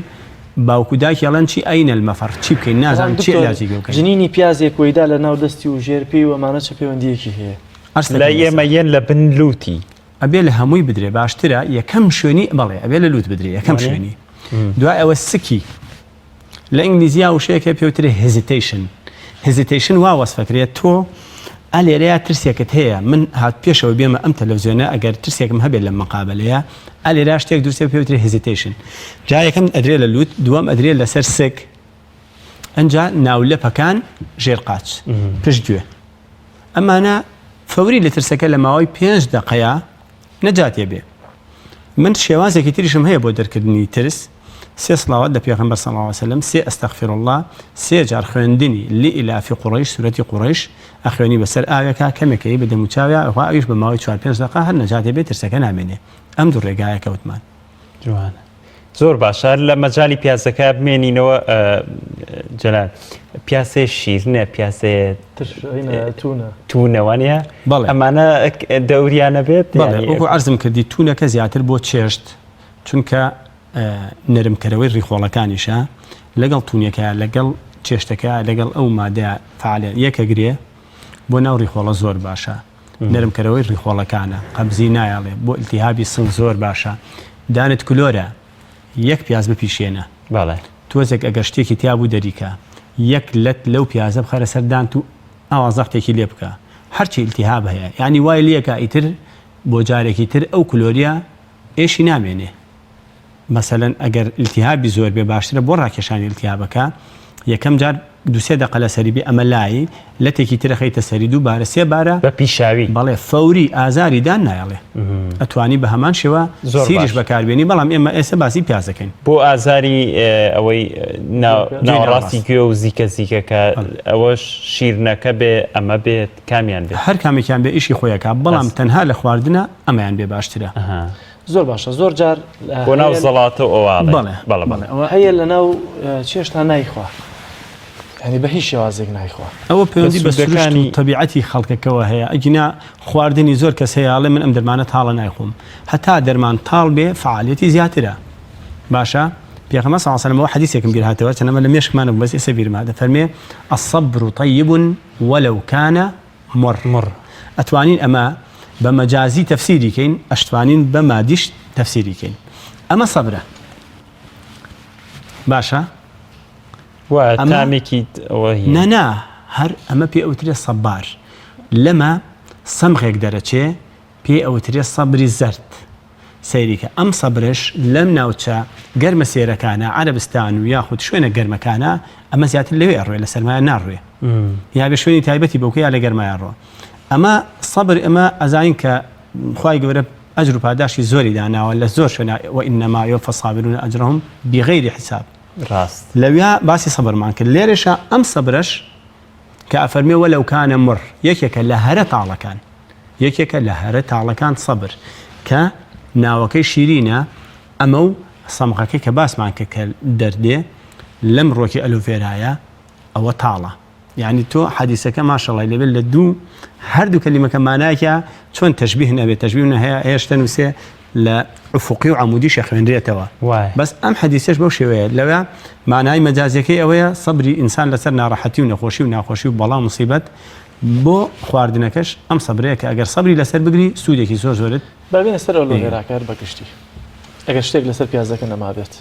باوکو داکیڵەن چی ئەینە المەفەر چی بکەین نازان چی علاجی بکەین جنینی پیازێک وەیدا لە ناو دەستی و ژێرپی و ئەمانە چ پەیوەندیەکی هەیە لە ئێمە یەن لە بن لوتی ئەبێ لە هەمووی بدرێ باشترە یەکەم شوێنی بەڵێ ئەبێ لە لوت بدرێ یەکەم شوێنی دوای ئەوە سکی لە ئینگلیزیا وشەیەکە پێوترێ هێزیتیشن وا وەسفەکرێت تۆ ئەلێرەیە ترسێکت هەیە من هات پێشەوە بێمە ئەم تەلەڤیزیۆنە ئەگەر ترسێکم هەبێت لە مەقابلەیە ئەلێرا شتێک دووسێ پێوترێ هێزیتیشن جا یەکەم ئەدرێ لە لوت دووەم ئەدرێ لەسەر سک ئەنجا ناولەپەکان ژێرقاچ پشتگوێ ئەمانە فەوری لە ترسەکە لە ماوەی 5 دقەیە نەجاتێ بێ من شێوازێکی تریشم هەیە بۆ دەرکردنی ترس 3 سڵاوات لە پێغەمبەر صلی الله علیه وسلم 3 ئەستەغفر الله 3 جار خوێندنی لإلاف قوڕیش سورەتی قوڕیش ئەخوێنی بەسەر ئاوێکە کەمێکەی بە دەموچاویا ئەوە ئەویش بە ماوەی 4-5 دقە هەر نەجاتێ بێ ترسەکە نامێنێ ئەم دوو ڕێگایە کەوتمان جوانە زۆر باشە لە مەجای پیازەکە بمێنینەوە جەلال پیاسێ شیرنە پیاسێ تونەوانە ئەمانە دەوریانە بێت وەکو عەرزم کردی تونەکە زیاتر بۆ چێشت چونکە نەرمکەرەوەی ڕیخۆڵەکانیشە لەگەڵ تونیەکە لەگەڵ چێشتەکە لەگەڵ ئەو مادەیە فعالێن یەکەگرێ بۆ ناو ڕیخۆڵە زۆر باشە نەرمکەرەوەی ڕیخۆڵەکانە قەبزی نایاڵێ بۆ ئیلتیهابی سڵ زۆر باشە دانت کلۆرە یەک پیاز بپیشێنە تۆزێک ئەگەر شتێکی تیابوو دەریکە یەک لەت لەو پیازە بخەرە سەردان و ئاوازەختێکی لێ بکە هەرچی ئیلتیهاب هەیە یعنی وای لێکە ئیتر بۆ جارێکی تر ئەو کلۆریە ئێشی نامێنێ مثلەن ئەگەر ئیلتیهابی زۆر بێ باشترە بۆ ڕاکێشانی ئیلتیهابەکە یەکەم جار 2-3 دقە لە سەری بێ ئەمە لای لەتێکی ترە خەیتە سەری دووبارە 3 بارە بە پیشاوی بەڵێ فەوری ئازاریدان نایڵێ ئەتوانی بە هەمان شێوە سیریش بەکاربێنی بەڵام ئێمە ئێستا باسی پیازەکەین بۆ ئازاری ئەوەی ناوەڕاستی گوێ و زیکەکە ئەوە شیرنەکە بێ ئەمە بێت کامیان بێت هەر کامێکیان بێ ئیشی خۆیەکە بەڵام تەنها لە خواردنە ئەمەیان بێ باشترە زۆر باشە زۆر جار بۆ ناو زەڵاتە ئەوواڵێ هەیە لە ناو چێشتا نایخوا ینی بە هیچ شێوازێک نایخوا ئەوە پەیوەندی بە سروشتی تەبیعەتی خەڵکەکەەوە هەیە ئەگینا خواردنی زۆر کەس هەیەڵێ من ئەم دەرمانە تاڵە نایخۆم هەتا دەرمان تاڵ بێ فعالیەتی زیاترە باشە پێغەمبەر صلی الله علیه و سلم حدیثێکم بیر هاتەوە چەنەمە لە مێشکمانە بەس ئێستا بیرما دەفەرمێ الصبر طيب ولو كان مر ئەتوانین ئەمە بە مەجازی تەفسیریکەین ئەشتوانین بە مادیش تەفسیریکەین ئەمە سەبرە باشە تامێکی نەنا هەر ئەمە پێ ئەوترێ سەبار لەمە سەمغێک دەرەچێ پێ ئەوترێ سەبری زەرد سەیریکە ئەم سەبرش لەم ناوچە گەرمە سێرەکانە عەرەبستان و یاخود شوێنە گەرمەکانە ئەمە زیاتر لەوێ ئەڕوێ لە سەرمایە ناڕوێ یا بە شوێنی تایبەتی بەوکە یا لە گەرمایە ڕۆ ئەمە سەبر ئەمە ئەزانین کە خوای گەورە ئەجر و پاداشی زۆری داناوە لە زۆر شوێنە وئینەما یوفە الصابرون ئەجرهم بغەیری حساب ڕاست لەویا باسی سەبرمان کرد لێرەشە ئەم سەبرش کە ئەفەرمێ وەلەو کانە مڕ یەکێکە لە هەرە تاڵەکان یەکێکە لە هەرە تاڵەکان سەبر کە ناوەکەی شیرینە ئەمە و سەمغەکەی کە باسمان کە دەردێ لەم ڕۆکی ئەلوفێرایە ئەوە تاڵە یعنی تۆ حەدیسەکە ماشەڵای لەبێت لە دوو هەردوو کەلیمەکە مانایکە چۆن تەشبیه نەبێت تەشبیه هەیە هێشتا نووسێ لە ئوفوقی و عەمودیش خوێنرێتەوە بەس ئەم حەدیسەش بەو شێوەیە لەوە مانای مەجازیەکەی ئەوەیە سەبری ئینسان لەسەر ناڕەحەتی و نەخۆشی و ناخۆشی و بەڵام مصیبەت بۆ خواردنەکەش ئەم سەبرەیە کە ئەگەر سەبری لەسەر بگری سوودێکی زۆر زۆرت بەبێنە سەر ئەو لۆهێراکار بەگشتی ئەگەر شتێک لەسەر پیازەکە نەمابێت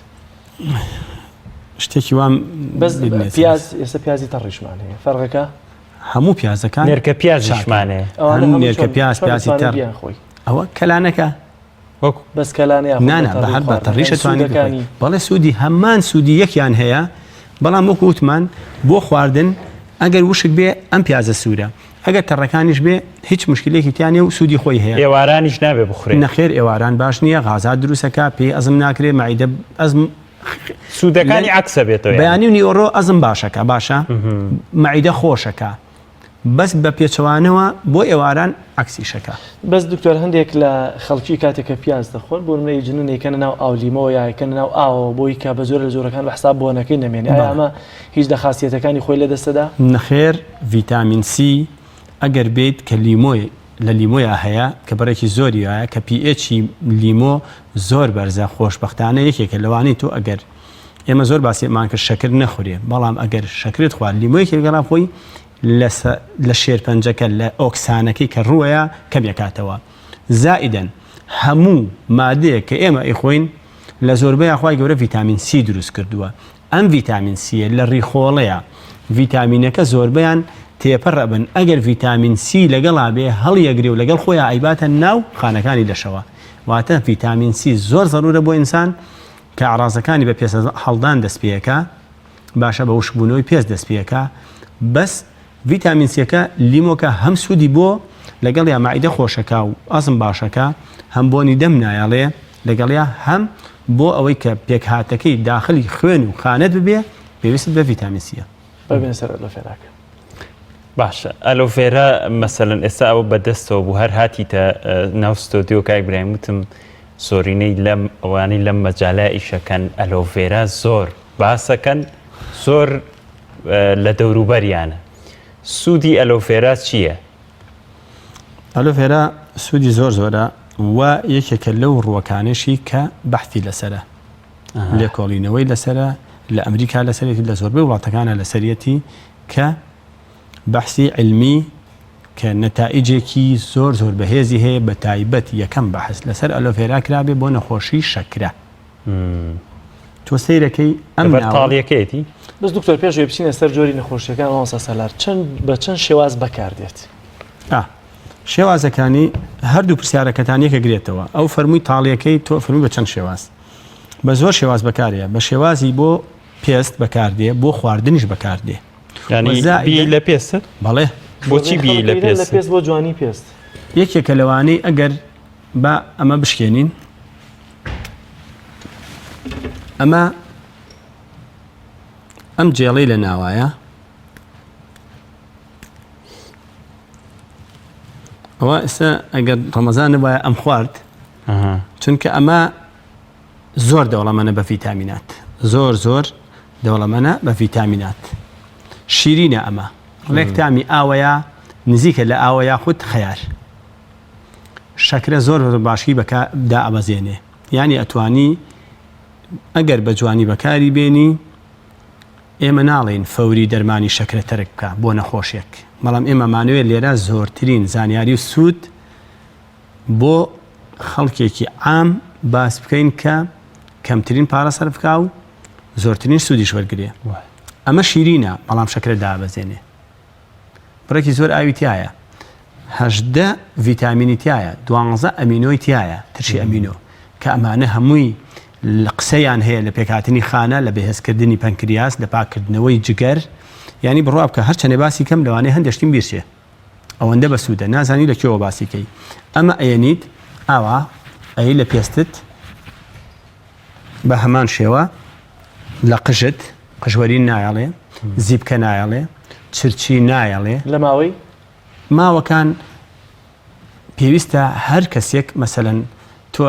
شتێکی وام بەس پیاز ئێستا پیازی تەڕیشمان هەیە فەرقەکە هەموو پیازەکان نێرکە پیازیشمانەیە نێرکە پیازی تەڕ خۆی ئەوە کەلانەکە بەس کەلانەیە نانە بە هەر بە تەڕیشە توانێت بەڵێ سوودی هەمان سوودی یەکیان هەیە بەڵام وەکو وتمان بۆ خواردن ئەگەر وشک بێ ئەم پیازە سوورە ئەگەر تەڕەکانیش بێ هیچ مشکلێکی تیانێ و سوودی خۆی هەیە ئێوارانیش نابێ بخورێت نەخێر ئێواران باش نییە غازات دروستەکە پێی ئەزم ناکرێ مەعیدە ئەزم سوودەکانی عەکسە بێتەوە بەیانی و نیوەڕۆ ئەزم باشەکە باشە مەعیدە خۆشەکە بەس بە پێچەوانەوە بۆ ئێواران عەکسیشەکە بەس دکتۆر هەندێک لە خەڵکی کاتێککە پیاز دەخۆن بۆ نمونەی جنونێکەنە ناو ئاولیمەوە یاکەنە ناو ئاوە بۆی کە بە زۆر لە زۆرەکان بە حساب بۆنەکەی نەمێنێ ئەمە هیچ دەخاسیەتەکانی خۆی لە دەستەدا نەخێر ڤیتامین سی ئەگەر بێت کە لیمۆی لە لیمۆیە هەیە کە بەرەکی زۆری وایە کە پیئچی لیمۆ زۆر بەرزە خۆشبەختانە یەکێکە لەوانەی تۆ ئەگەر ئێمە زۆر باسیێمان کرد شەکر نەخورێ بەڵام ئەگەر شەکرت خوارد لیمۆیەکی گەڵا خۆی لە شێرپەنجەکە لە ئۆکسانەکەی کە ڕووەیە کەم یەکاتەوە زائیدەن هەموو مادەیە کە ئێمە ئیخۆین لە زۆربەی خوای گەورە ڤیتامین سی دروست کردووە ئەم ڤیتامین سیە لە ڕیخۆڵەیە ڤیتامینەکە زۆربیان تێپەڕە بن ئەگەر ڤیتامین سی لەگەڵا بێ هەڵیەگرێ و لەگەڵ خۆیان ئایباتە ناو خانەکانی لەشەوە واتە ڤیتامین سی زۆر زەرورە بۆ ئینسان کە ئاڕازەکانی بە پێسە هەڵدان دەست پێەکە باشە بە وشبوونەوەی پێست دەست پێەکە بەس ڤیتامین سیەکە لیمۆکە هەم سوودی بۆ لەگەڵ یا مەعیدە خۆشەکە و ئەزم باشەکە هەم بۆنی دەم نایەڵێ لەگەڵیا هەم بۆ ئەوەی کە پێکهاتەکەی داخلی خوێن و خانەت ببێ پێویست بە ڤیتامین سیە ببێن سەر ئەلۆفێراکە باشە ئەلۆڤێرا مەسەلەن ئێستا ئەوە بەدەستەوە بوو هەر هاتیتە ناو ستۆدیۆ کاک برایم وتم زۆرینەی لەم ئەوانەی لەم مەجالە ئیشەکەن ئەلۆڤێرا زۆر باسەکەن زۆر لە دەوروبەریانە سوودی ئەلۆڤێرا چییە؟ ئەلۆڤێرا سوودی زۆر زۆرە و یەکێکە لەو ڕووەکانشی کە بەحثی لەسرە لێکۆڵینەوەی لەسرە لە ئەمریکا لەسەرێتی لە زۆربەی وڵاتەکانە لەسەرەتی کە بەحسی علمی کە نەتائیجێکی زۆر زۆر بەهێزی هەیە بە تایبەت یەکەم بەحث لەسەر ئەلۆڤێرا کرابێ بۆ نەخۆشی شەکرە تۆ سەیرەکەی ئەم تاڵیەکەیەتی بەس دکتۆر پێشوێ بچینە سەر جۆری نەخۆشیەکان ئەوسا سەلار بە چەند شێواز بەکاردێت شێوازەکانی هەردوو پرسیارەکەتان یەکە گرێتەوە ئەو فەرمووی تاڵیەکەی تۆ فەرمووی بە چەند شێواز بە زۆر شێواز بەکارەیە بە شێوازی بۆ پێست بەکاردێ بۆ خواردنیش بەکاردێ لە پێست بەڵێ بۆچی بی لە پێست بۆ جوانی پێست یەکێکە لەوانەی ئەگەر بە ئەمە بشکێنین ئەم جێڵەی لە ناوایە ئەوە ئێستا ئەگەر ڕەمەزان وایە ئەم خوارد چونکە ئەمە زۆر دەوڵەمەنە بە ڤیتامینات زۆر دەوڵەمەنە بە ڤیتامینات شیرینە ئەمە ڕێک تامی ئاوەیە نزیکە لە ئاوەیە خود خەیار شەکرە زۆر باشی بەکدا ئەبەزێنێ یعنی ئەتوانی ئەگەر بە جوانی بەکاری بێنی ئێمە ناڵێن فەوری دەرمانی شەکرە تەرک بکە بۆ نەخۆشیێک بەڵام ئێمە مانوێت لێرە زۆرترین زانیاری و سوود بۆ خەڵکێکی عام باس بکەین کە کەمترین پارە سەرفکا و زۆرترین سوودیش وەرگێ. ئەمە شیرینە بەڵام شەکرە دابەزێنێ. بڕێکی زۆر ئاوی تایە، 18 ڤیتامینی تایە، 12 ئەمینۆی تایە، ترشی ئەمینۆ کە ئەمانە هەمووی لە قسەیان هەیە لە پێکهاتنی خانە، لە بەهێزکردنی پەنکریاس، لە پاکردنەوەی جگەر، ینی بڕوا بکە هەرچەنێ باسی کەم لەوانەیە هەندێشتین بیرچێ ئەوەندە بە سوودە نازانی لە کێوە باسیکەی. ئەمە ئەیەنیت ئاوا ئەی لە پێستت بە هەمان شێوە لە قژت قژوەری نایەڵێ، زیبکە نایەڵێ، چرچی نایەڵێ. لە ماوەی ماوەکان پێویستە هەر کەسێک مەسەلەن تۆ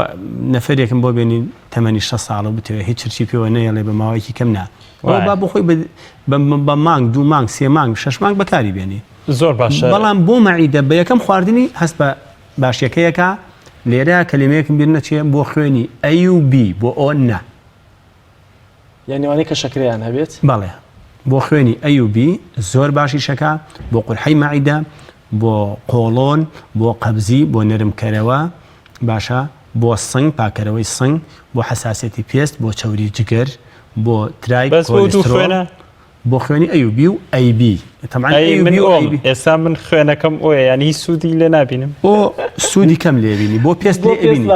نەفرێکم بۆ بێنین تەمەنی 6 ساڵە بتەوە هیچ چرچی پێوە نەیەڵێ بە ماوەیەکی کەم نا با بۆ خۆی بە مانگ 2 مانگ 3 مانگ 6 مانگ بەکاری بێنی زۆر باشە. بەڵام بۆ مەعیدە بە یەکەم خواردنی هەست بە باشیەکەیەکە لێرە کەلیمەیەکم بیر نەچێ بۆ خوێنی ئەیوB بۆ ئۆ نە، یانیوانەی کە شەکریان هەبێت. بەڵێ بۆ خوێنی ئەیوB زۆر باشی شەکە بۆ قورحەی مەعیدە، بۆ قۆڵۆن، بۆ قەبزی، بۆ نەرمکەرەوە باشە، بۆ سنگ پاکەرەوەی سنگ، بۆ حساسەتی پێست، بۆ چەوری جگەر، بۆ ترای کۆلێسترۆل، بۆ خوێنی ئەیوB و ئەیB. ئێستا من خوێنەکەم ئەوە ینی هیچ سوودی لێ نبینم. ئۆ سوودی کەم لێبینی بۆ پێست لێ ئەبینی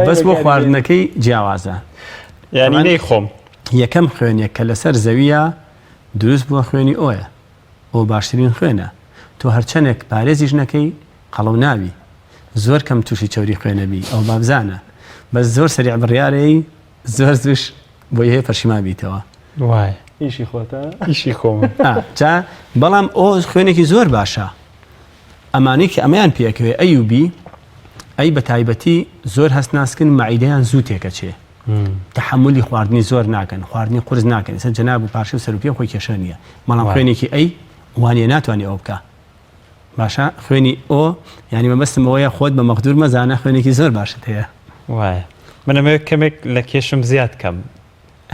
بەس بۆ خواردنەکەی جیاوازە. ینی نەی خۆم یەکەم خوێنێک کە لەسەر زەویە دروست بووە خوێنی ئۆیە، ئەو باشترین خوێنە. تۆ هەرچەندێک پارێزیش نەکەی قەڵەو ناوی، زۆر کەم تووشی چەوری خوێنەبی ئەو بابزانە، بەس زۆر سەریع بڕیارەی زۆر زوش بۆی هەیە پەشیمان بیتەوە. وای ئیشی خۆتە ئیشی خۆم. جا بەڵام ئەو خوێنێکی زۆر باشە. ئەمانەی کە ئەمەیان پێکەوێ ئەیوB ئەی بە تایبەتی زۆر هەست ناسکن مەعیدەیان زوو تێکەچێ، تەحملی خواردنی زۆر ناکەن، خواردنی قورس ناکەن، ئێستا جەناب و پاشە و سەرروپێ خۆی کێشە نییە. بەڵام خوێنێکی ئەی وانە ناتوانێت ئەو بکە. باشە خوێنی ئۆ ینی مەبەستمەوەیە خۆت بە مەقدور مەزانە خوێنێکی زۆر باشت هەیە. وایە منەمەوێت کەمێک لە کێشم زیاد کەم.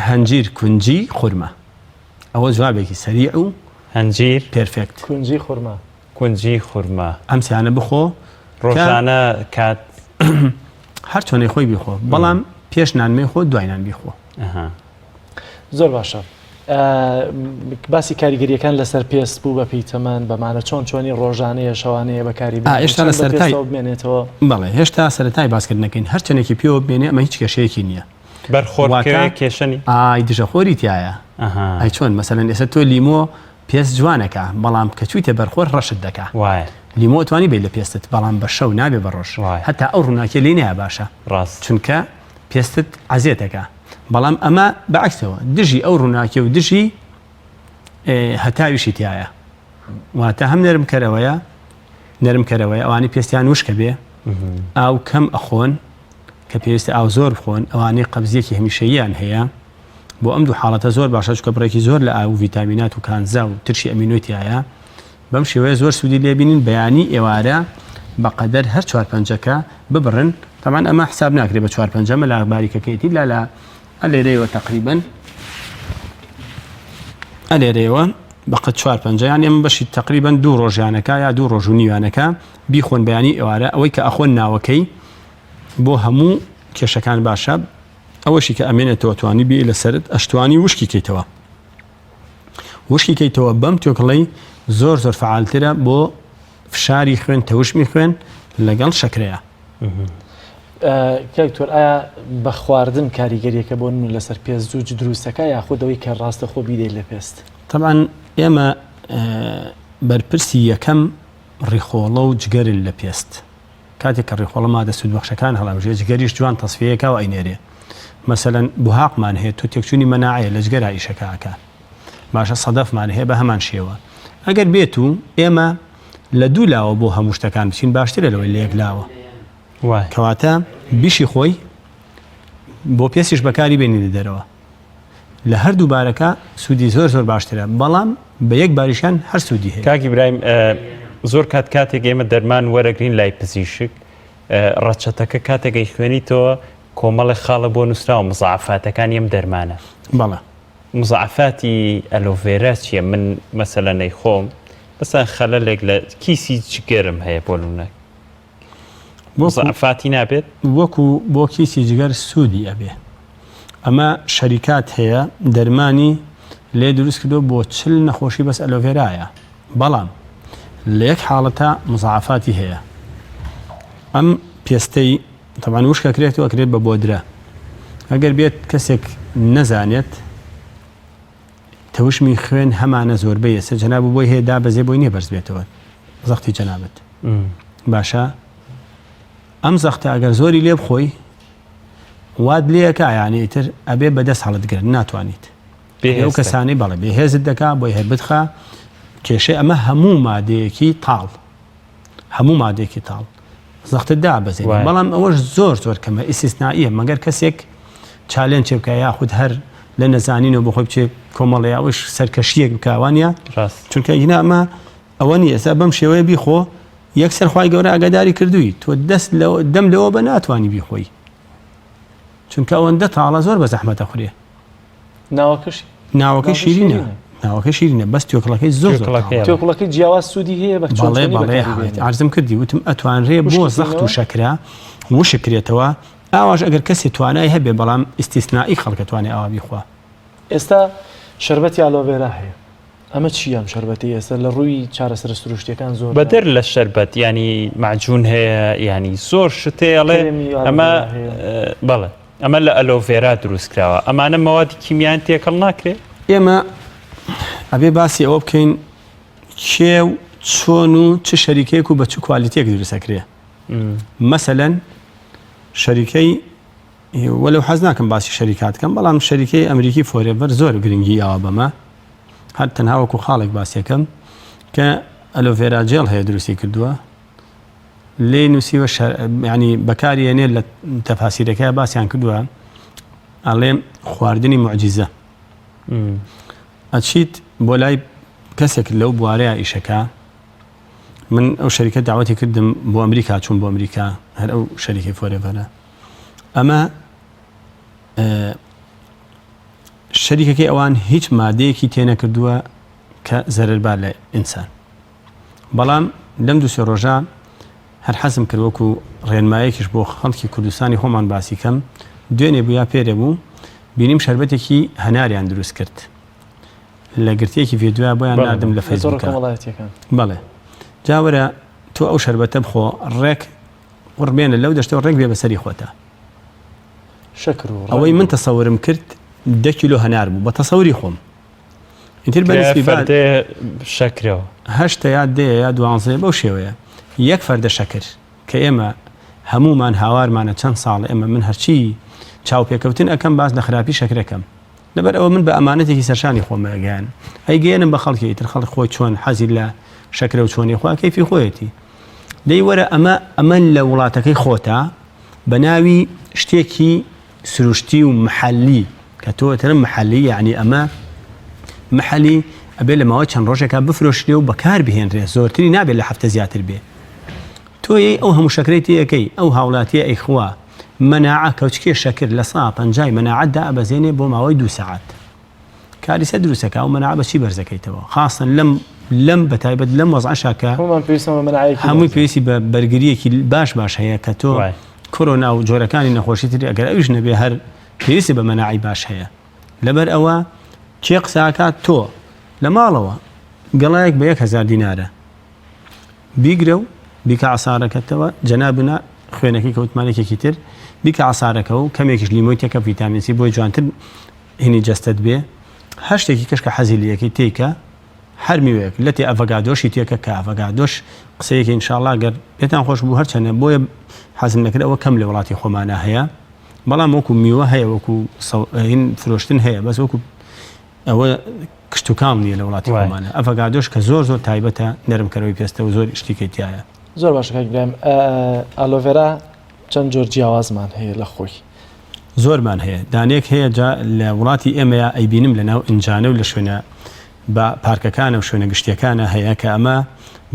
هەنجیر کونجی خورمە ئەوە جوابێکی سەریع و هەنجیر پێرفێکت. کونجی خورما کونجی خورما ئەمسیانە بخۆ ڕۆژانە کات هەر چۆنەی خۆی بیخۆ، بەڵام پێش نانمەی خۆ دوای نان بیخۆ. زۆر باشە. باسی کاریگەریەکان لەسەر پێست بوو بە پیتەمان بەمانە چۆنی ڕۆژانەیە شەوانەیە بەکاری هێشتا لە سەرای بمێنێتەوە. بەڵێ هێشتا سەرەتای باسکردنەکەین هەر چەندێکی پێوە بێنێ ئەمە هیچ کێشەیەکی نییە. بەرخۆرکە کێشەنی ئای دژەخۆری تایە. ئەی چۆن مەسەلەن ئێستا تۆ لیمۆ پێست جوانەکە بەڵام کە چویتە بەرخۆر ڕەشت دەکا. وایە لیمۆ توانی بیت لە پێستت بەڵام بە شەو نابێ بە ڕۆژ، هەتا ئەو ڕووناکە لێ نیە باشە ڕاست، چونکە پێستت عزیێتەکە. بەڵام ئەمە بەعکسەوە دژی ئەو ڕووناکە و دژی هەتاویشی تایە، واتە هەم نەرمکەرەوەی ئەوانی پێستیان وشکە بێ، ئاو کەم ئەخۆن کە پێویستە ئاو زۆر بخۆن، ئەوانەی قەبزیەکی هەمیشەییان هەیە. بۆ ئەم دوو حاڵەتە زۆر باشە چکە بڕێکی زۆر لە ئاو ڤیتامینات و کانزا و ترشی ئەمینۆتیایە. بەم شێوەیە زۆر سوودی لێبینین بەیانی ئێوارە بەقەدەر هەر 4-5ەکە ببڕن. تەمان ئەمە حساب ناکرێت بە 4-5 لە باریکەکەیەتی لە ئەلێرەوە تقریبن ئەلێرەوە بەقەت 4-5 یان ئەمە بەشی تقریبن 2 ڕۆژیانەکە یا 2 ڕۆژ و نیوانەکە بیخۆن بەیانی ئێوارە ئەوەی کە ئەخۆن ناوەکەی بۆ هەموو کێشەکان باشە. ئەوەشی کە ئەمێنێتەوە توانی بێ لەسەرت ئەشتوانی وشکی کەیتەوە. وشکی کەیتەوە بەم تۆکڵەی زۆر فعالترە بۆ فشاری خوێن تەوشمی خوێن لەگەڵ شەکرەیە. کەکتۆر ئایا بە خواردن کاریگەریەکە بۆ من لەسەر پێست زوو دروستەکە یاخودەوەی کە ڕاستە خۆ بیدەیت لە پێست؟ طبعاً ئێمە بەرپرسی یەکەم ڕیخۆڵە و جگەرن لە پێست. کاتێک کە ڕیخۆڵە مادە سوودبەخشەکان هەڵامژێ جگەریش جوان تەسفیەکە و ئەینێرێ. مەسەلەن بوهاقمان هەیە تۆ تێکچوونی مەناعەیە لە جگەرا ئیشەکەکە باشە سەدەفمان هەیە بە هەمان شێوە. ئەگەر بێت و ئێمە لە دوو لاوە بۆ هەموو شتەکان بچین باشترە لەوەی لە یەک لاوە، کەواتە بیشی خۆی بۆ پێستیش بەکاری بێنی لە دەرەوە. لە هەردوو بارەکە سوودی زۆر باشترە، بەڵام بە یەک باریشان هەر سوودی هەیە. کاکی برایم زۆر کاتێک ئێمە دەرمان وەرەگرین لای پزیشک ڕەچەتەکە کاتێکی خوێنیتەوە کۆمەڵی خاڵە بۆ نووسراوە مزعفاتەکان ئەم دەرمانە. بەڵێ مزعفاتی ئەلۆڤێرا چییە؟ من مەسەلەنەی خۆم بەسان خەلەلێک لە کیسی جگەرم هەیە بۆ لونەک زعفاتی نابێت وەکو بۆ کیسی جگەر سوودی ئەبێ ئەمە شەریکات هەیە دەرمانی لێ دروست کردو بۆ 40 نەخۆشی بەس ئەلۆڤێرایە بەڵام لە یەک حاڵەتە مزعفاتی هەیە ئەم پێستەی تەوان وشکە کرێتەوە کرێت بە بۆدرە ئەگەر بێت کەسێک نەزانێت تەوشمی خوێن هەمانە زۆربەی ئێستا جەناب بۆی هەیە دابەزێ بۆی نییە بەرز بێتەوە زەختی جەنابەت باشە ئەم زەختە ئەگەر زۆری لێ بخۆی واد لێەکە یانی ئیتر ئەبێ بەدەست هەڵتگرن ناتوانیت ئەو کەسانی بەڵێ بێهێزت دەکا بۆی هەر بتخە کێشەی ئەمە هەموو مادەیەکی تاڵ هەموو مادەیەکی تاڵ زەختت دابەزێت بەڵام ئەوەش زۆر زۆر کەمە ئیسیسنائیە مەگەر کەسێک چالێن چێ بکە یاخود هەر لە نەزانینەوە بخۆی بچێ کۆمەڵەیەوەش سەرکەشیەک بکوانە چونکە هینا ئەمە ئەوە نیە ئێستا بەم شێوەیە بیخۆ یەکسەر خوای گەورە ئاگاداری کردووی تۆ دەم لەوە بە ناتوانانی بیخۆی چونکە ئەوەندە تاڵە زۆر بە زەحمەتە خورێ ناوەکە شیرینە ناوەکە شیرینە بەس تۆکڵەکەی زۆر تۆکڵەکەی جیاواز سوودی هەیە بە بەڵێ عرضم کردی وتم ئەتوانرێ بۆ زەخت و شەکرا وشکرێتەوە ئاواش ئەگەر کەسی توانای هەبێ بەڵام ئیسیسنائی خەڵکە توانێ ئاوا بیخوا ئێستا شربەتی ئالۆڤێرا هەیە ئەمە چیام شربەتی ئێستا لە ڕووی چارەسەر سروشتیەکان زۆر بەدەر لە شربەت ینی معجون هەیە ینی زۆر شتێڵێ ئەمە بەڵێ ئەمە لە ئەلۆڤێرا دروست کراوە ئەمانە مەوادی کیمیان تێکەڵ ناکرێت ئێمە ئەبێ باسی ئەوە بکەین کێو چۆن و چ شەریکەیەک و بە چ کوالیتێک دروستەکرێ مەسەلەن شەریکەی وەلو حەز ناکەم باسی شەریکات کەم بەڵام شەریکەی ئەمریکی فۆرێڤەر زۆر گرنگی ئەوە بەمە هەر تەنها وەکو خاڵێک باسیەکەم کە ئەلۆڤێرا جێڵ هەیە دروستی کردووە لێ نووسیوە ینی بەکاری هێنێ لە تەفاسیرەکەی باسییان کردووە ئەڵێم خواردنی معجیزە ئەچیت بۆ لای کەسێک لەو بوارەیە ئیشەکە من ئەو شەریکە داوەتی کردم بۆ ئەمریکا چوون بۆ ئەمریکا هەر ئەو شەریکی فۆرێڤەرە ئەمە شەریکەکەی ئەوان هیچ مادەیەکی تێنەکردووە کە زەرەربار لە ئینسان بەڵام لەم دووسێ ڕۆژە هەر حەزم کرد وەکو ڕێنمایەکیش بۆ خەڵکی کوردستانی خۆمان باسی کەم دوێنێ بوویا پێرە بوو بینیم شەربەتێکی هەناریان دروست کرد لە گرتێکی ڤیدیۆ بۆیان نردم لە فەیسبووکە بەڵێ جاوەرە تۆ ئەو شەربەتە بخۆ ڕێک قڕبێنە لەو دەشتەوە ڕێک بێ بەسەری خۆتە ئەوەی من تەسەورم کرد 10 کیلۆ هەنار بوو بە تەسەوری خۆم ئیتر بەنسبی شەکرەوە 8 یا 10 یا 12 بەو شێوەیە یەک فەردە شەکر کە ئێمە هەمومان هاوارمانە چەند ساڵ ئێمە من هەرچی چاوپێکەوتن ئەەکەم باز لە خراپی شەکرەکەم لەبەر ئەوە من بە ئەمانەتێکی سەرشانی خۆمەگەیان ئەیگەێنم بە خەڵکی ئیتر خەڵک خۆی چۆن حەزی لە شەکرە و چۆنی خوا کەیفی خۆیەتی دەی وەرە ئەمە لە وڵاتەکەی خۆتە بە ناوی شتێکی سروشتی و محەلی کە تۆ ترم محەلی یعنی ئەمە محەلی ئەبێ لە ماوەی چەند ڕۆژێکا بفرۆشتێ و بەکار بهێنرێ زۆرتری نابێت لە هەفتە زیاتر بێ تۆی ئەو هەموو شەکرێتی یەکەی ئەو هاوڵاتیە ئەیخوا مەناعە کەوچکێ شەکر لە 150 مەناعەتدا ئەبەزێنێ بۆ ماوەی 2 ساعات کاریسە دروستەکە و مەناعە بەچی بەرزەکەیتەوە خاصن لەم بەتایبەت لەم وەزعشاکە هەمووی پێویستی بە بەرگریەکی باش هەیە کە تۆ کۆرۆنا و جۆرەکانی نەخۆشی تری ئەگەر ئەوش نەبێ هەر پێویستی بە مەناعی باش هەیە لەبەر ئەوە کێ قساکات تۆ لە ماڵەوە گەڵایەک بە 1000 دینارە بیگرە و بیکە عسارەکەتەوە جەنابنا خوێنەکەی کەوتمانێکێکی تر بیکە عسارەکە و کەمێکیش لیمۆی تێکە ڤیتامینسی بۆی جوانتر هینی جەستت بێ هەر شتێکی کەشکە حەزی لە یەکەی تێکە هەر میوەیەک لە تێ ئەڤەگادۆشی تێکە کە ئەڤەگادۆش قسەیەکی ئینشاءڵڵا گەر پێتان خۆش بوو هەرچەنە بۆیە حەزم نەکرد ئەوە کەم لە وڵاتی خۆمانە هەیە بەڵام وەکو میوە هەیە وەکو هین فرۆشتن هەیە بەس وەکو ئەوە کشتتوکام نیە لە وڵاتی خۆمانە ئەڤەگادۆش کە زۆر تایبەتە نەرمکەرەوەی پێستە و زۆر شتێکی تایە زۆر باشەکەگرام ئالۆڤێرا چەند جۆر جیاوازمان هەیە لە خۆی زۆرمان هەیە دانێک هەیە لە وڵاتی ئێمەیە ئەیبینم لە ناو ئنجانە و لە شوێنە بە پارکەکانە و شوێنە گشتیەکانە هەیە کە ئەمە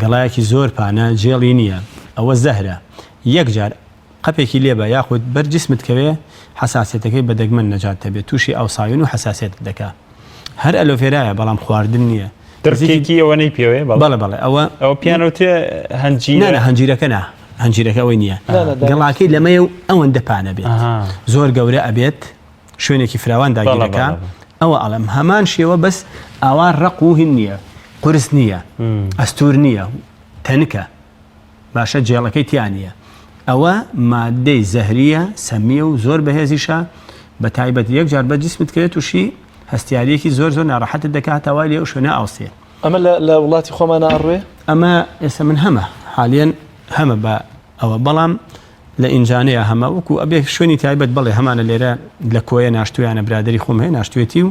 گەڵایەکی زۆر پانە جێڵی نییە ئەوە زەهرە یەکجار قەپێکی لێبە یاخود بەرجسمت کەوێ حساسێتەکەی بەدەگمەن نەجات دەبێت تووشی ئەوساوین و حساسێت دەکا هەر ئەلۆڤێرایە بەڵام خواردن نییە دەرکێکی ئەوەی پێوێ بەڵێ ئەوە پیانوتێ هەنجیرە هەنجیرەکە نا هەنجیرەکە ئەوەی نییە گەڵاکەی لەمەیە و ئەوەندە پانە بێت زۆر گەورە ئەبێت شوێنێکی فراوان داگیرەکە ئەوە ئەڵم هەمان شێوە بەس ئاوا ڕق و هین نییە قرس نییە ئەستور نییە تەنکە باشە جێڵەکەی تیان نیە ئەوە مادەی زەهریە سەمیە و زۆر بەهێزیشە بە تایبەت یەک جار بە جسمت کرێت تووشی هەستیارەیەکی زۆر زۆر ناڕەحەتت دەکات تاوای لێ و شوێنە ئاوسێ ئەمە لە وڵاتی خۆمان ئەڕوێ ئەمە ئێستا من هەمە حالیان هەمە بە ئەوە بەڵام لە ئینجانەیە هەمە وەکو ئەبێ شوێنی تایبەت بڵێ هەمانە لێرە لە کۆیە ناشتویانە برادری خۆم هەیە ناشتوێتی و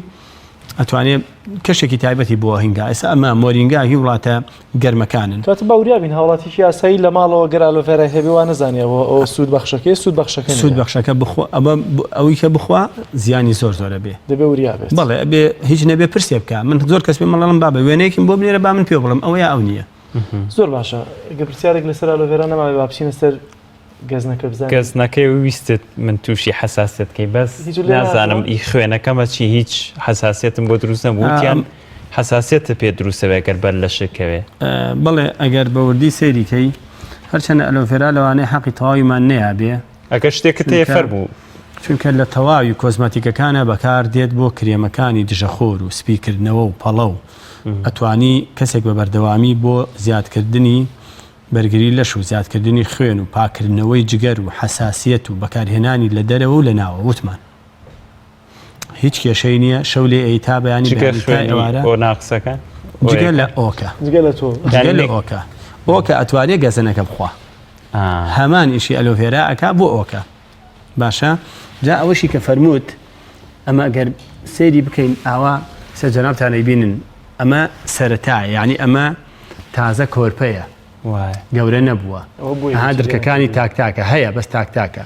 ئەتوانێت کەشێکی تایبەتی بۆ هینگا ئێستا ئەمە مۆرینگا هی وڵاتە گەرمەکانن کات باوریابین هاوڵاتیشی یاسایی لە ماڵەوە گەرالۆفێرە هەبێ وانە زانیەوە ئەو سوود بەخشەکەی سوود بەخشەکە بخوا ئەوەی کە بخوا زیانی زۆر زۆرە بێ دەبێ وریابێت بەڵێ ئەبێ هیچ نەبێ پرسێ بکە من زۆر کەس پێ مەڵم بابە وێنەیەکیم بۆ بنێرە با من پێ بڵم ئەوەیە ئەو نییە زۆر باشە گە پرسیارێک لەسەر ئالۆڤێرا نەماوێ با بچینە سەر گەزنەکەی ویستت من تووشی حساسێتکەی بەس نازانم ئی خوێنەکەمە چی هیچ حساسێتم بۆ دروست نەبووتیان حساسێتە پێ دروستەوە گەر بەر لە شکەوێ بڵێ ئەگەر بە وردی سەیریکەی هەرچەنە ئەلۆڤێرا لەوانەیە حەقی تەواویمان نەیابێ ئەگەر شتێکت تێفەر بوو چونکە لە تەواوی کۆزمەتیکەکانە بەکار دێت بۆ کرێمەکانی دژەخۆر و سپیکردنەوە و پەڵە و ئەتوانی کەسێک بە بەردەوامی بۆ زیادکردنی بەرگری لەش و زیادکردنی خوێن و پاکردنەوەی جگەر و حساسیت و بەکارهێنانی لە دەرەوە و لە ناوە وتمان هیچ کێشەی نییە شەو لێ ئەیتا بەیانی ئێوارە بۆ ناقسەکە جگە لە ئۆکە لە ئۆکە ئۆکە ئەتوانێت گەزەنەکە بخوا هەمان ئیشی ئەلۆڤێرا ئەکا بۆ ئۆکە باشە جا ئەوەشی کە فەرمووت ئەمە ئەگەر سەیری بکەین ئاوا سەرجەنابتانەی بینن ئەمە سەرەتایە یعنی ئەمە تازە کۆرپەیە گەورە نەبووە ها درکەکانی تاکتاکە هەیە بەس تاکتاکە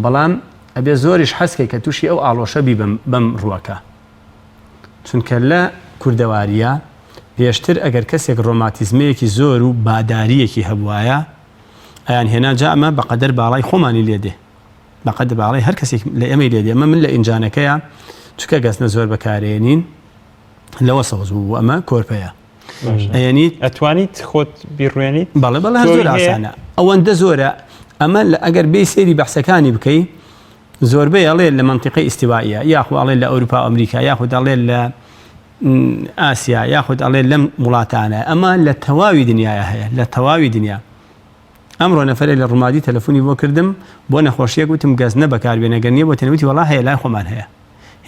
بەڵام ئەبێ زۆریش حەسکەی کە تووشی ئەو ئاڵۆشە بی بەم ڕووەکە چونکە لە کوردەواریە پێشتر ئەگەر کەسێک ڕۆماتیزمەیەکی زۆر و باداریەکی هەبوایە ئەیان هێنا جا ئەمە بەقەدەر باڵای خۆمانی لێدێ بەقەدەر باڵای هەر کەسێک لە ئەمەی لێدێ ئەمە من لە ئینجانەکەیە چکە گەزنە زۆر بەکارێنین لەوە سەوز بوو ئەمە کۆرپەیە ئەیانیت ئەتوانیت خۆت بیڕوێنیت بەڵێ بەڵێ زۆر ئاسانە ئەوەندە زۆرە ئەمە ئەگەر بێ سێری بەحسەکانی بکەی زۆربەی ئەڵێ لە منطقەی ئیستیوائیە یاخو ئەڵێ لە ئەوروپا ئەمریکا یاخود ئەڵێ لە ئاسیا یاخود ئەڵێ لەم وڵاتانە ئەمە لە تەواوی دنیاە هەیە لە تەواوی دنیا ئەمڕۆ نەفرێک لە ڕوومادی تەلەفۆنی بۆ کردم بۆ نەخۆشیەک وتم گەزنە بەکاربێنەگەنیە بۆ تەنەوتی وەڵا هەیە لای خۆمان هەیە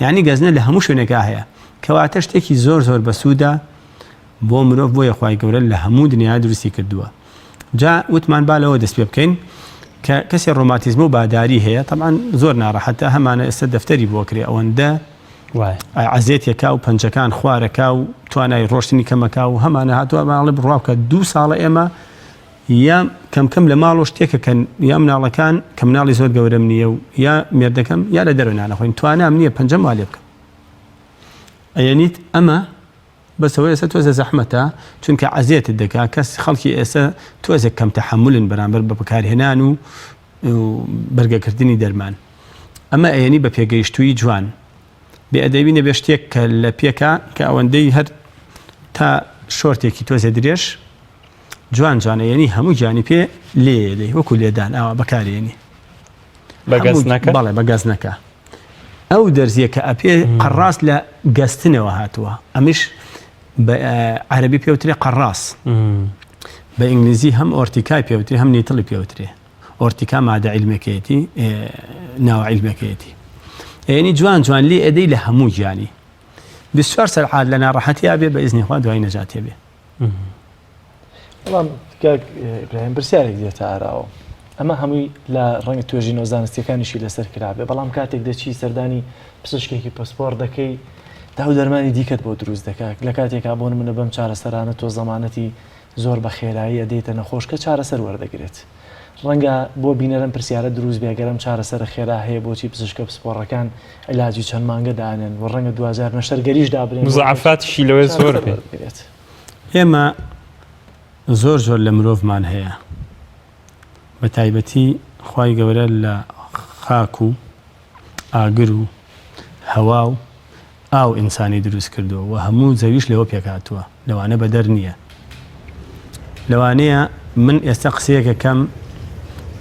یعنی گەزنە لە هەموو شوێنێکا هەیە کەواتە شتێکی زۆر زۆر بەسوودە بۆ مرۆڤ بۆ یەخوای گەورە لە هەموو دنیا دروستی کردووە جا وتمان با لەوە دەست پێ بکەین کە کەسی ڕۆماتیزم و باداری هەیە طبعا زۆر ناڕەحەتە هەمانە ئێستا دەفتەری بۆ کرێ ئەوەندە عەزێتێکا و پەنجەکان خوارەکە و توانای ڕۆشتنی کەمەکا و هەمانە هاتووە ماڵێ بڕاوکە 2 ساڵە ئێمە یا کەمکەم لە ماڵۆ شتێکەکەن یا مناڵەکان کە مناڵی زۆر گەورەم نییە و یا مێردەکەم یا لە دەرەوە نانەخۆین توانام نییە پەنجەم وا لێ بکەم ئەیەنیت ئەمە بەسەوە ئێستا تۆزە زەحمەتە چونکە عەزێتت دەکا کەس خەڵکی ئێستا تۆزێک کەم تەحەمولن بەرامبەر بە بەکارهێنان و بەرگەکردنی دەرمان ئەمە ئەیەنی بە پێگەیشتووی جوان بێئەدەبی نەبێ شتێک کە لە پێکە کە ئەوەندەی هەر تا شۆرتێکی تۆزێ درێژ جوان جوانە یعنی هەموو گیانی پێ لێدەی وەکو لێدان ئەوە بەکارێنی بەڵێ بە گەزنەکە ئەو دەرزیە کە ئەپێ قەڕاس لە گەستنەوە هاتووە ئەمیش بە عەرەبی پێوترێ قەڕاس بە ئینگلیزی هەم ئۆرتیکای پێوتری هەم نیتڵی پێوترێ ئۆرتیکا مادە عیلمەکەیەتی ناوە عیلمەکەیەتی یعنی جوان جوان لێ ئەدەی لە هەموو گیانی 24 سەعات لە ناڕەحەتیا بێ بە ئیزنی خوا دوای نەجاتێ بێ بەڵام ئیبراهیم پرسیارێک دێتە ئاراوە ئەمە هەمووی لە ڕەنگە توێژین و زانستیەکانیشی لەسەر کرابێ بەڵام کاتێک دەچی سەردانی پزیشکێکی پاسپۆرت دەکەی داو دەرمانی دیکەت بۆ دروست دەکات لە کاتێکا بۆن منە بەم چارەسەرانە تۆ زەمانەتی زۆر بە خێرایی ئەدەیتە نەخۆش کە چارەسەر وەردەگرێت ڕەنگە بۆ بینەرم پرسیارە دروست بێگەرم چارەسەر خێرا هەیە بۆچی پزیشکە پسپۆڕەکان علاجی چەند مانگە دانن و ڕەنگە 2000 نەشتەرگەریش دابرێن مزعفاتیشی لەوێ زۆر بێت ئێمە زۆر زۆر لە مرۆڤمان هەیە بە تایبەتی خوای گەورە لە خاک و ئاگر و هەوا و ئاو ئینسانی دروست کردووە و هەموو زەویش لەوە پێکاتووە لەوانە بەدەر نییە لەوانەیە من ئێستا قسەیەکە کەم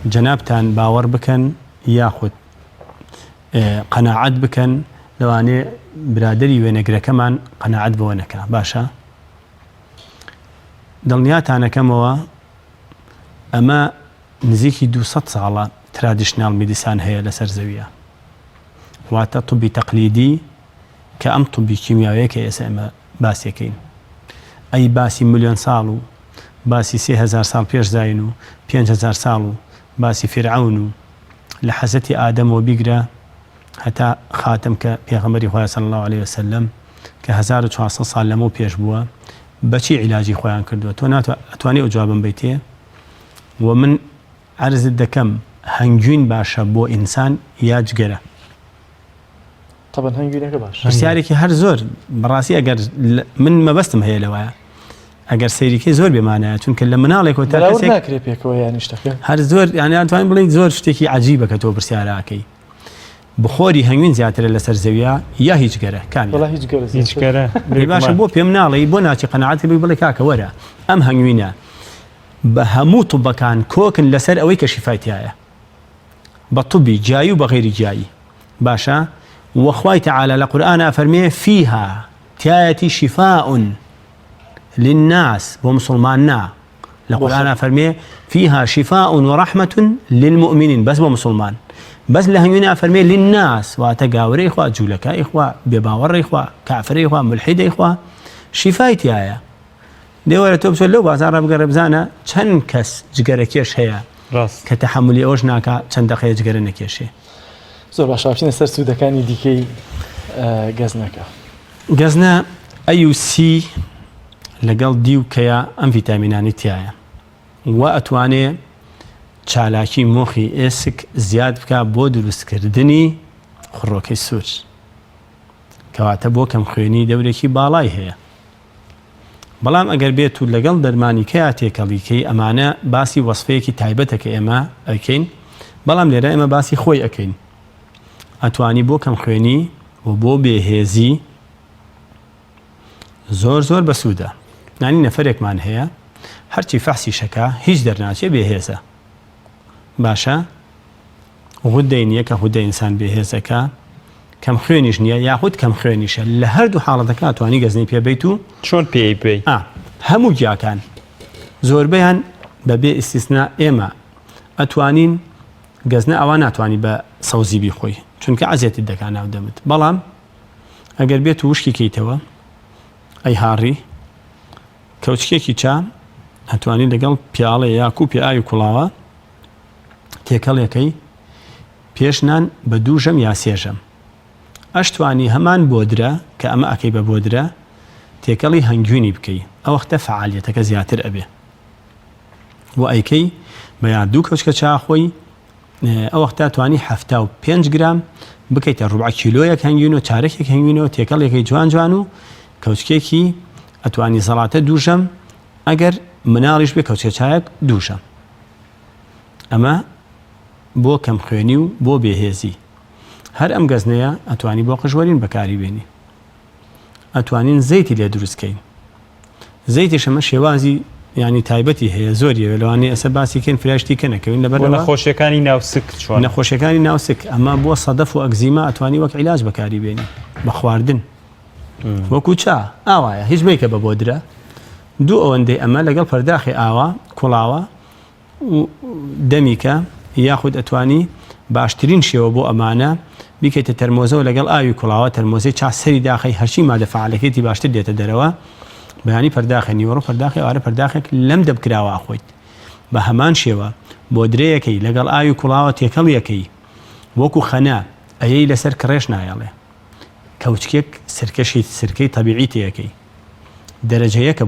جەنابتان باوەڕ بکەن یاخود قەناعەت بکەن لەوانێ برادری وێنەگرەکەمان قەناعەت بەوە نەکا باشە دڵنیاتانەکەمەوە ئەمە نزیکی 200 ساڵە ترادیشنال میدیسان هەیە لەسەر زەویە واتە طبی تەقلیدی کە ئەم طبی کیمیاوەیە کە ئێستا ئێمە باسیەکەین ئەی باسی ملیۆن ساڵ و باسی 3000 ساڵ پێش زاین و 5000 ساڵ و باسی فرعون و لە حەزەتی ئادەمەوە بیگرە هەتا خاتم کە پێغەمبەری خۆی صلی الله عليه وسلم کە 1400 ساڵ لەمەوە پێش بووە بەچی عیلاجی خۆیان کردووە تۆ ئەتوانی ئەو جوابم بیتێ و من عرضت دەکەم هەنگوین باشە بۆ ئینسان یا جگەرە طبعا هەنگوینەکە باش پرسیارێکی هەر زۆر بەڕاستی ئەگەر من مەبەستم هەیە لەوەیە ئەگەر سەیریکەی زۆر بێمانایە چونکە لە مناڵێکەوە تا ناکرێت پێکەوە یانی شتەکە هەر زۆر یانی ئەتوانین بڵین زۆر شتێکی عەجیبە کە تۆ پرسیاراکەی بخۆری هەنگوین زیاترە لەسەر زەویە یا هیچ گەرە کامیل وڵا هیچ گەرە باشە بۆ پێم ناڵی بۆ ناچی قەناعەتی بڵێ کاکە وەرە ئەم هەنگوینە بە هەموو طوبەکان کۆکن لەسەر ئەوەی کە شیفایتایە بە طوبی جایی و بە غەیری جایی باشە وەخوای تەعالە لە قورئانە فەرمێ فیها تایەتی شیفاء للناس بۆ مسلمان نا لە قورئانە فەرمێ فیها شیفاء ورحمة للمؤمنین بەس بۆ مسلمان بەس لە هەنگوینە فەرمێ للناس واتە گاورەی خوا جوولەکەی خوا بێباوەڕی خوا کافرەی خوا ملحیدەی خوا شیفای تایە دێوەرە تۆ بچۆ لەو بازاڕە بگەڕە بزانە چەند کەس جگەرەکێش هەیە کە تەحەمولی ئەوەش ناکا چەند دەقەیە جگەرە نەکێشێ زۆر باشە بچینە سەر سوودەکانی دیکەی گەزنەکە گەزنە AUC لەگەڵ دی و کەیە ئەم ڤیتامینانی تایە و ئەتوانێ چالاکی مۆخی ئێسک زیاد بکە بۆ دروستکردنی خوڕۆکەی سوور کەواتە بۆ کەم خوێنی دەورێکی باڵای هەیە بەڵام ئەگەر بێت و لەگەڵ دەرمانی کەیا تێکەڵیکەی ئەمانە باسی وەسفەیەکی تایبەتە کە ئێمە ئەکەین بەڵام لێرە ئێمە باسی خۆی ئەکەین ئەتوانی بۆ کەم خوێنی و بۆ بێهێزی زۆر زۆر بەسوودە نانی نەفرێکمان هەیە هەرچی فەحسی شەکە هیچ دەرناچێ بێهێزە باشە غودەی نییە کە غودە ئینسان بێهێزەکە کەم خوێنیش نییە یاخود کەم خوێنیشە لە هەردوو حاڵەتەکە ئەتوانی گەزنی پێبیت و چۆن پێی بێ هەموو گیاکان زۆربەیان بەبێ ئیسtisنا ئێمە ئەتوانین گەزنە ئەوان ناتوانی بە سەوزی بیخۆی چونکە عەزیەتت دەکا ناو دەمت بەڵام ئەگەر بێت و وشکی کەیتەوە ئەی هاڕی کەوچکێکی چا ئەتوانی لەگەڵ پیاڵێ یا کوپی ئاوی کوڵاوە تێکەڵێکەی پێشنان بە دووژەم یا سێژەم ئەشتوانی هەمان بۆدرە کە ئەمە ئەکەی بە بۆدرە تێکەڵی هەنگوینی بکەی ئەو وەختە فعالیەتەکە زیاتر ئەبێ و ئەیکەی بە یا دوو کەوچکە چاخۆی ئەو وەختە توانی 75 گرام بکەیتە ڕوبع کیلۆیەک هەنگوین و چارەکێک هەنگوینەوە تێکەڵێکی جوان جوان و کەوچکێکی ئەتوانی زەڵاتە دووژەم ئەگەر مناڵیش بێ کەوچکە چایەک دووشەم ئەمە بۆ کەم خوێنی و بۆ بێهێزی هەر ئەم گەزنەیە ئەتوانی بۆ قژوەرین بەکاری بێنی ئەتوانین زەیتی لێ دروستکەین زەیتی شەمە شێوازی ینی تایبەتی هەیە زۆریە لەوانێ ئەسە باسیکەین فراشتی کە نەکەوین لەبەر نەخۆشیەکانی ناوسک چۆن نەخۆشیەکانی ناوسک ئەمە بۆ سەدەف و ئەگزیما ئەتوانی وەک عیلاج بەکاری بێنی بە خواردن وەکو چا ئاوایە هیچ میکە بە بۆدرە دوو ئەوەندەی ئەمە لەگەڵ پەرداخی ئاوا کوڵاوە دەمیکە یاخود ئەتوانی باشترین شێوە بۆ ئەمانە بیکەیتە تەرمۆزەوە لەگەڵ ئاوی کوڵاوە تەرمۆزەی چاسەری داخی هەرچی مادە فعالەکەیەتی باشتر دێتە دەرەوە بەیانی پەرداخی نیوەڕۆ پەرداخی ئەوارە پەرداخێک لەم دەبکراوە ئاخۆیت بە هەمان شێوە بۆ درەیەکەی لەگەڵ ئاوی کوڵاوە تێکەڵیەکەی وەکو خەنا ئەیەی لەسەر کڕێش نایەڵێ کەوچکێک سرکەشی سرکەی تەبیعی تەیەکەی دەرەجەیەکە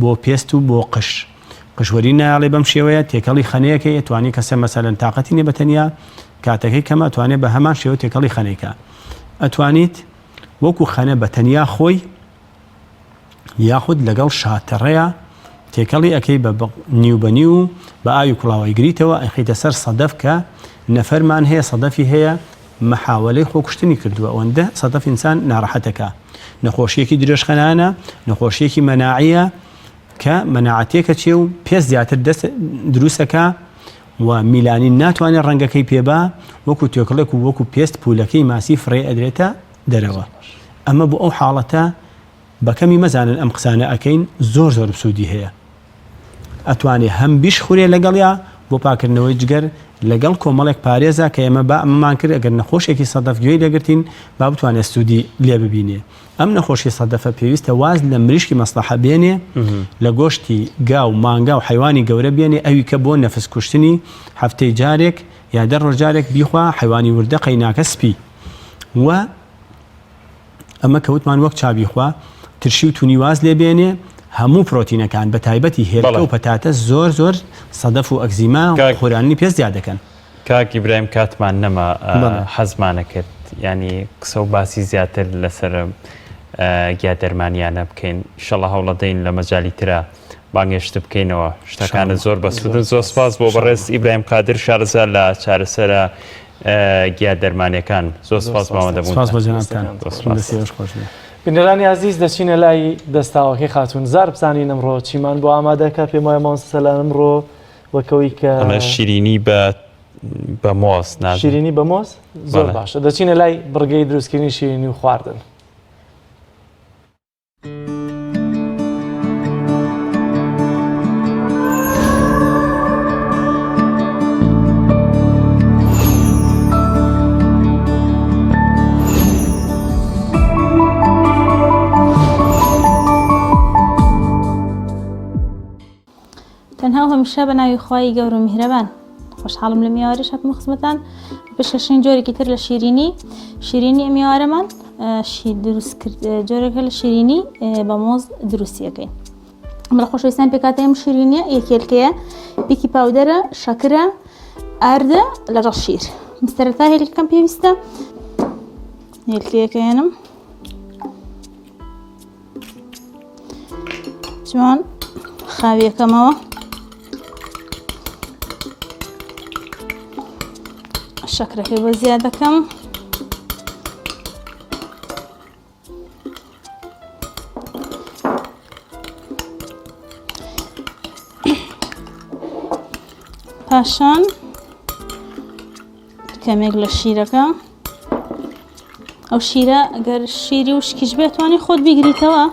بۆ پێست و بۆ قشوەری نایاڵێ بەم شێوەیە تێکەڵی خەنەیەکەی ئەتوانی کەسە مەسەلەن تااقەتی نێ بەتەنیا کاتەکەی کەمە ئەتوانێت بە هەمان شێوە تێکەڵی خەنەیەکە ئەتوانیت وەکو خەنە بەتەنیا خۆی یاخود لەگەڵ شاتەڕەیە تێکەڵی ئەەکەی بە نیوبەنی و بە ئاوی کوڵاوی گریتەوە ئەخیتە سەر سەدەف کە نەفەرمان هەیە سەدەفی هەیە مەحاوەلەی خۆکوشتنی کردووە ئەوەندە سەدەف ئینسان ناڕەحەتەکە نەخۆشیەکی درێژخەنانە نەخۆشیەکی مەناعیە کە مەناعەتێکە چێ و پێست زیاتر دەست دروستەکە و میلانی ناتوانێت ڕەنگەکەی پێبا وەکو تێکڵێک و وەکو پێست پولەکەی ماسی فڕێ ئەدرێتە دەرەوە. ئەمە بۆ ئەو حاڵەتە بەکەمی مەزانن ئەم قسانە ئەەکەین زۆر سوودی هەیە. ئەتوانێت هەم بیش خوورێ لەگەڵیا بۆ پاکردنەوەی جگەر لەگەڵ کۆمەڵێک پارێزە کە ئێمە با ئەمەمان کرد ئەگەر نەخۆشێکی سەدەف گوێی لەگرتین با بتوانێت سوودی لێ ببینێ. ئەم نەخۆشی سەدەفە پێویستە واز لە مریشکی مەسلحە بێنێ لە گۆشتی گا و مانگا و حیوانی گەورە بێنێ ئەوی کە بۆ نەفس کوشتنی هەفتەی جارێک یا دە ڕۆژجارێک بیخوا حیوانی وردە قەیناکە سپی و ئەمە کەوتمان وەک چابیخوا ترشی و تونی واز لێ بێنێ هەموو پرۆتینەکان بە تایبەتی هێلکە و پەتاتە زۆر سەدەف و ئەگزیما و خۆرانی پێست زیاد دەکەن. کاک ئیبراهیم کاتمان نەما حەزمانە کرد ینی قسە و باسی زیاتر لەسەر گیا دەرمانیانە بکەین ئینشەڵڵا هەوڵە دەین لە مەجالی ترە بانگێشت بکەینەوە شتەکانە زۆر بەسوودن. زۆر سپاس بۆ بەڕێز ئیبراهیم قادر شارەزا لە چارەسەرە گیا دەرمانیەکان. زۆر سپاس بەوەندەبوون. بینەرانی عزیز دەچینە لای دەستاوەکەی خاتون زار بزانین ئەمڕۆ چیمان بۆ ئامادەکە پێم وایە مامۆستا سەلام ئەمڕۆ وەکەوەی کە شیرینی بە مۆز شیرینی بە مۆز زۆر باشە. دەچینە لای بڕگەی دروستکردنی شیرینی و خواردن. تەنها هەمیشە بە ناوی خوای گەور و میهرەبان خۆشحاڵم لە میوارش هاتمە خزمەتان پێشکەشین جۆرێکی تر لە شیرینی ئەم میوارەمان دروست کرد جۆرێکە لە شیرینی بە مۆز دروستیەکەین. ئەمڕۆ خۆشەویستان پێکاتەم شیرینیە یەکێلکەیە بیکی پاودەرە شەکرە ئاردە لەگەڵ شیر. سەرەتا هێلکەکەم پێویستە هێلکەیەکەێنم جوان خاویەکەمەوە شەکرەکەی بۆ زیاد دەکەم پاشان کەمێک لە شیرەکە ئەو شیرە ئەگەر شیری وشکیش بێتوانی خۆت بیگریتەوە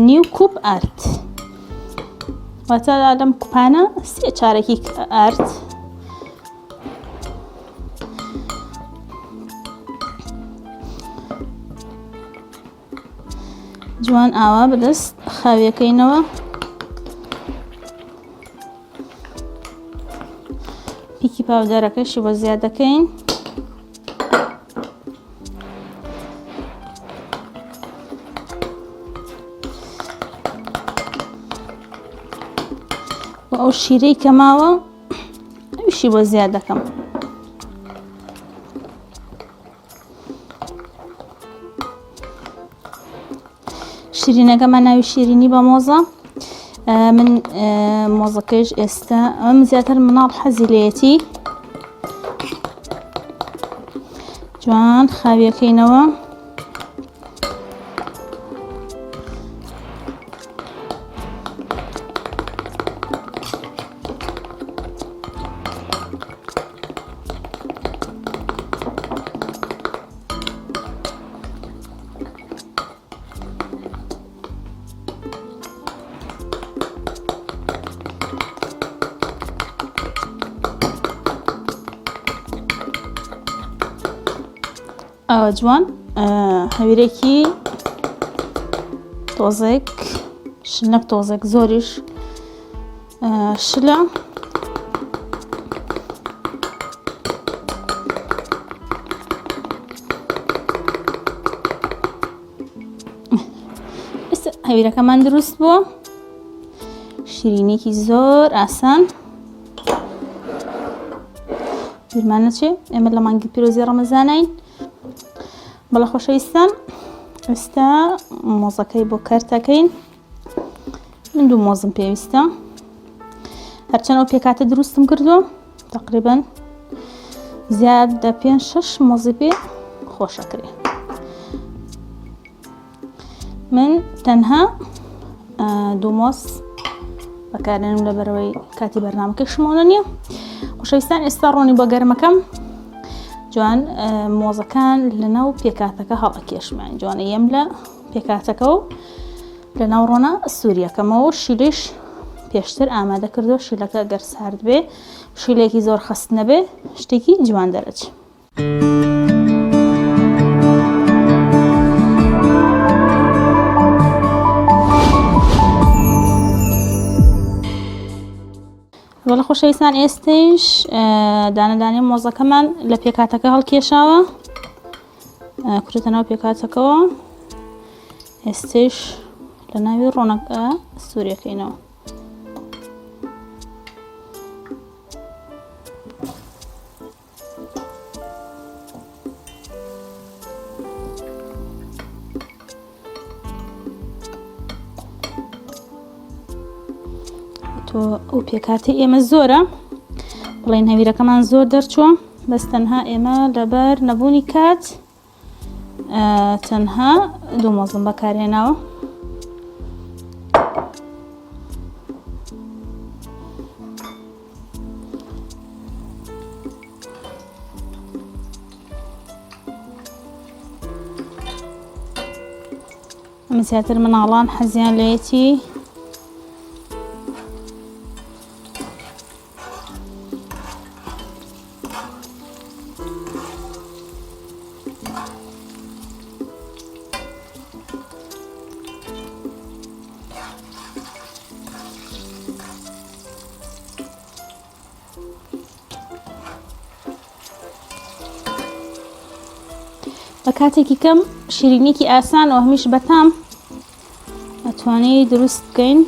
نیو کوب ئارد واتە لەم کوپانە سێ چارەکی ئارد جوان ئاوا بەدەست خاویەکەینەوە پیکی پاودەرەکەشی بۆ زیاد دەکەین و ئەو شیرەی کە ماوە ئەویشی بۆ زیاد دەکەم شیرینەکەمان ناوی شیرینی بە مۆزە من مۆزەکەش ئێستا ئەم زیاتر مناڵ حەزی لێتی جوان خاویەکەینەوە ئەوە جوان هەویرێکی تۆزێک شنەک تۆزێک زۆریش شلە هەویرەکەمان دروست بووە شیرینێکی زۆر ئاسان بیرمانە چێ ئێمە لە مانگی پیرۆزی ڕەمەزانین بەڵە خۆشەویستان ئێستا مۆزەکەی بۆ کارتەکەین من دوو مۆزم پێویستە هەرچەند ئەو پێکاتە دروستم کردووە تقریبان زیاد دە 5-6 مۆزی پێ خۆشەکرێ من تەنها دوو مۆز بەکارێنم لە بەرەوەی کاتی بەرنامەکەشمانە نییە. خۆشەویستان ئێستا ڕۆنی بۆ گەرمەکەم جوان مۆزەکان لەناو پێکاتەکە هەڵەکێشمان جوانە یەم لە پێکاتەکە و لە ناو ڕۆنە سووریەکەمەوە شیلش پێشتر ئامادە کردو شیلەکە گەر سارد بێ شیلێکی زۆر خست نەبێ شتێکی جوان دەرەچ. وەڵە خۆشەویستان ئێستش دانەدانی مۆزەکەمان لە پێکاتەکە هەڵکێشاوە کورتە ناو پێکاتەکەەوە ئێستش لە ناوی ڕۆنەکە سووریەکەینەوە. ئەو پێکاتی ئێمە زۆرە بڵێن هەویرەکەمان زۆر دەرچووە بەس تەنها ئێمە لەبەر نەبوونی کات تەنها دوو مۆزم بەکارهێناوە. ئەمە زیاتر مناڵان حەزیان لەیەتی بە کاتێکی کەم شیرینیکی ئاسان و هەمیش بەتام ئەتوانێت دروست بکەین.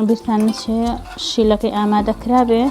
بیرتان نەچێ شیلەکەی ئامادە کرابێ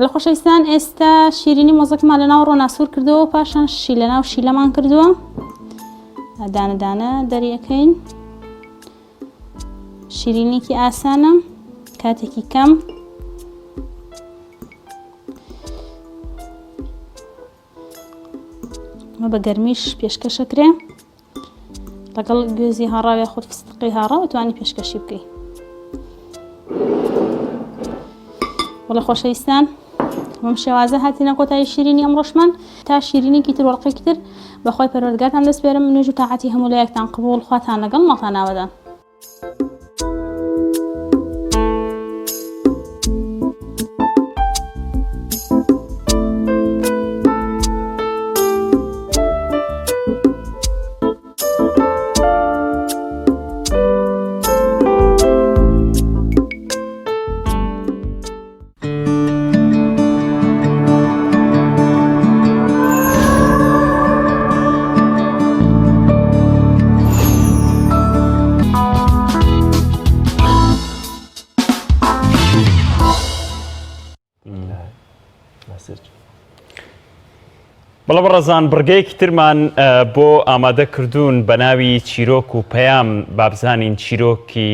لە خۆشەویستان ئێستا شیرینی مۆزەکەمان لە ناو ڕۆناسوور کردەوە پاشان شی لە ناو شیلەمان کردووە دانە دانە دەریەکەین شیرینێکی ئاسانە کاتێکی کەم مە بە گەرمیش پێشکەشەکرێ لەگەڵ گوێزی هەڕاوی خۆت فستقی هاڕا توانی پێشکەشی بکەی. وەڵە خۆشەویستان بەم شێوازە هاتیینە کۆتایی شیرینی ئەم ڕۆژمان تا شیرینێکی تر وەڵقێکی تر بەخۆی پەروەردگارتان دەسپێرم نوێژ و تاعاتی هەموو لایەکتان قبوڵ خواتان لەگەڵ ماڵتان ناوەدان. بەڵە بەڕێزان بڕگەیەکی ترمان بۆ ئامادەکردوون بە ناوی چیرۆک و پەیام بابزانین چیرۆکی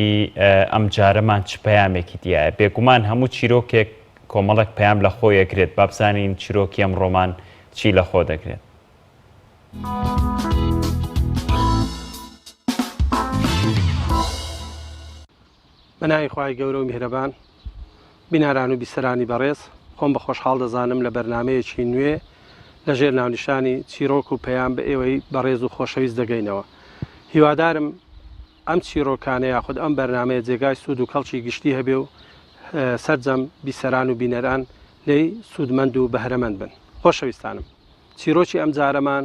ئەم جارەمان چ پەیامێکی دیایە بێگومان هەموو چیرۆکێک کۆمەڵک پەیام لە خۆی ئەگرێت بابزانین چیرۆکی ئەم ڕۆمان چی لە خۆ دەگرێت. بە ناوی خوای گەورە و میهرەبان بیناران و بیسەرانی بەڕێز خۆم بە خۆشحاڵ دەزانم لە بەرنامەیەکی نوێ لەژێر ناونیشانی چیرۆک و پەیام بە ئێوەی بەڕێز و خۆشەویست دەگەینەوە. هیوادارم ئەم چیرۆکانە یاخود ئەم بەرنامەیە جێگای سوود و کەڵکی گشتی هەبێ و سەرجەم بیسەران و بینەران لێی سوودمەند و بەهرەمەند بن. خۆشەویستانم چیرۆکی ئەم جارەمان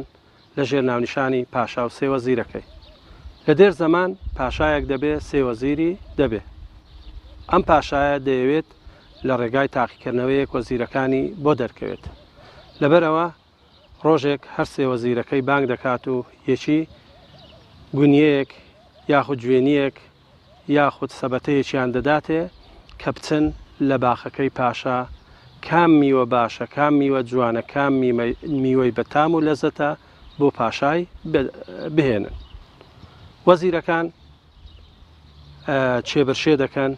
لەژێر ناونیشانی پاشا و سێ وەزیرەکەی. لە دێر زەمان پاشایەک دەبێ سێ وەزیری دەبێ. ئەم پاشایە دەیەوێت لە ڕێگای تاقیکردنەوەیەک وەزیرەکانی بۆ دەرکەوێت. لەبەرەوە ڕۆژێک هەر سێ وەزیرەکەی بانگ دەکات و یەکی گونیەیەک یاخود گوێنیەک یاخود سەبەتەیەکیان دەداتێ کە بچن لە باخەکەی پاشا کام میوە باشە کام میوە جوانە کام میوەی بەتام و لەزەتە بۆ پاشای بهێنن. وەزیرەکان چێبەرشێ دەکەن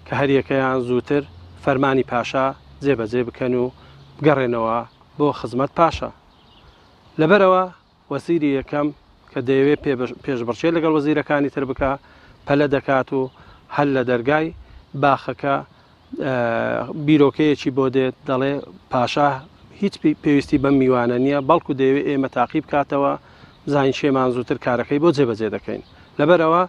کە هەریەکەیان زووتر فەرمانی پاشا جێبەجێ بکەن و بگەڕێنەوە بۆ خزمەت پاشا. لەبەرەوە وەزیری یەکەم کە دەیەوێت پێشبڕچێ لەگەڵ وەزیرەکانی تر بکە پەلە دەکات و هەل لە دەرگای باخەکە بیرۆکەیەکی بۆ دێت دەڵێ پاشا هیچ پێویستی بەم میوانە نییە بەڵکو دەیەوێت ئێمە تاقی بکاتەوە زین شێمان زووتر کارەکەی بۆ جێبەجێ دەکەین. لەبەرەوە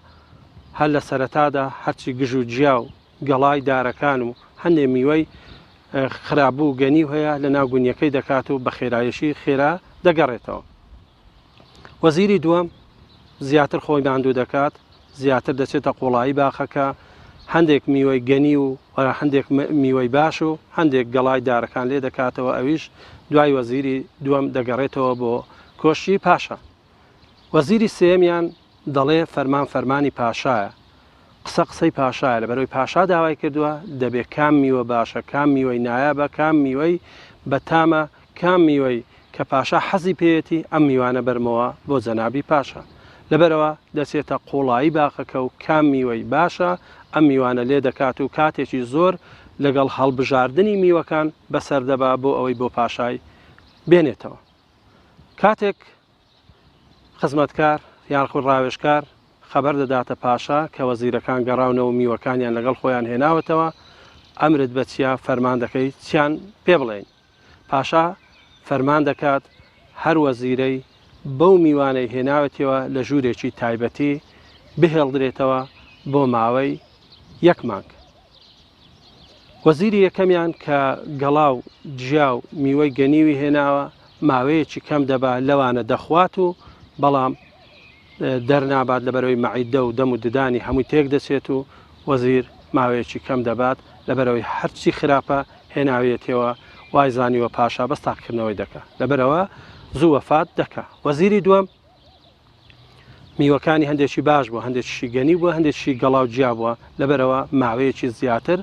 هەر لە سەرەتادا هەرچی گژ و جیا و گەڵای دارەکان و هەندێ میوەی خراپبوو گەنی هەیە لە ناو گونیەکەی دەکات و بە خێرایشی خێرا دەگەڕێتەوە. وەزیری دووەم زیاتر خۆی ماندوو دەکات زیاتر دەچێتە قوڵایی باخەکە هەندێک میوەی گەنی و هەندێک میوەی باش و هەندێک گەڵای دارەکان لێ دەکاتەوە ئەویش دوای وەزیری دووەم دەگەڕێتەوە بۆ کۆشی پاشا. وەزیری سێمیان دەڵێ فەرمانی پاشایە قسەی پاشایە لەبەرەوەی پاشا داوای کردووە دەبێت کام میوە باشە کام میوەی نایابە کام میوەی بەتامە کام میوەی کە پاشا حەزی پێێتی ئەم میوانە بەرمەوە بۆ جەنابی پاشا. لەبەرەوە دەچێتە قوڵایی باخەکە و کام میوەی باشە ئەم میوانە لێ دەکات و کاتێکی زۆر لەگەڵ هەڵبژاردننی میوەکان بەسەردەبا بۆ ئەوەی بۆ پاشای بێنێتەوە. کاتێک خزمەتکار یانخود ڕاوێژکار خەبەر دەداتە پاشا کە وەزیرەکان گەڕاونەوە میوەکانیان لەگەڵ خۆیان هێناوەتەوە ئەمرت بە چیا فەرمان دەکەی چیان پێ بڵێن. پاشا فەرمان دەکات هەر وەزیرەی بەو میوانەی هێناوەتەوە لە ژوورێکی تایبەتی بهێڵدرێتەوە بۆ ماوەی یەک مانگ. وەزیری یەکەمیان کە گەڵاو جیا و میوەی گەنیوی هێناوە ماوەیەکی کەم دەبا لەوانە دەخوات و بەڵام دەرنابات لەبەرەوەی مەعیدە و دەم و ددانی هەمووی تێک دەچێت و وەزیر ماوەیەکی کەم دەبات لەبەرەوەی هەرچی خراپە هێناوێتەوە وای زانیوە پاشا بەس تاقیکردنەوەی دەکات لەبەرەوە زوو وەفات دەکات. وەزیری دووەم میوەکانی هەندێکی باش بووە هەندێکشی گەنی بووە هەندێکشی گەڵاو جیا بووە لەبەرەوە ماوەیەکی زیاتر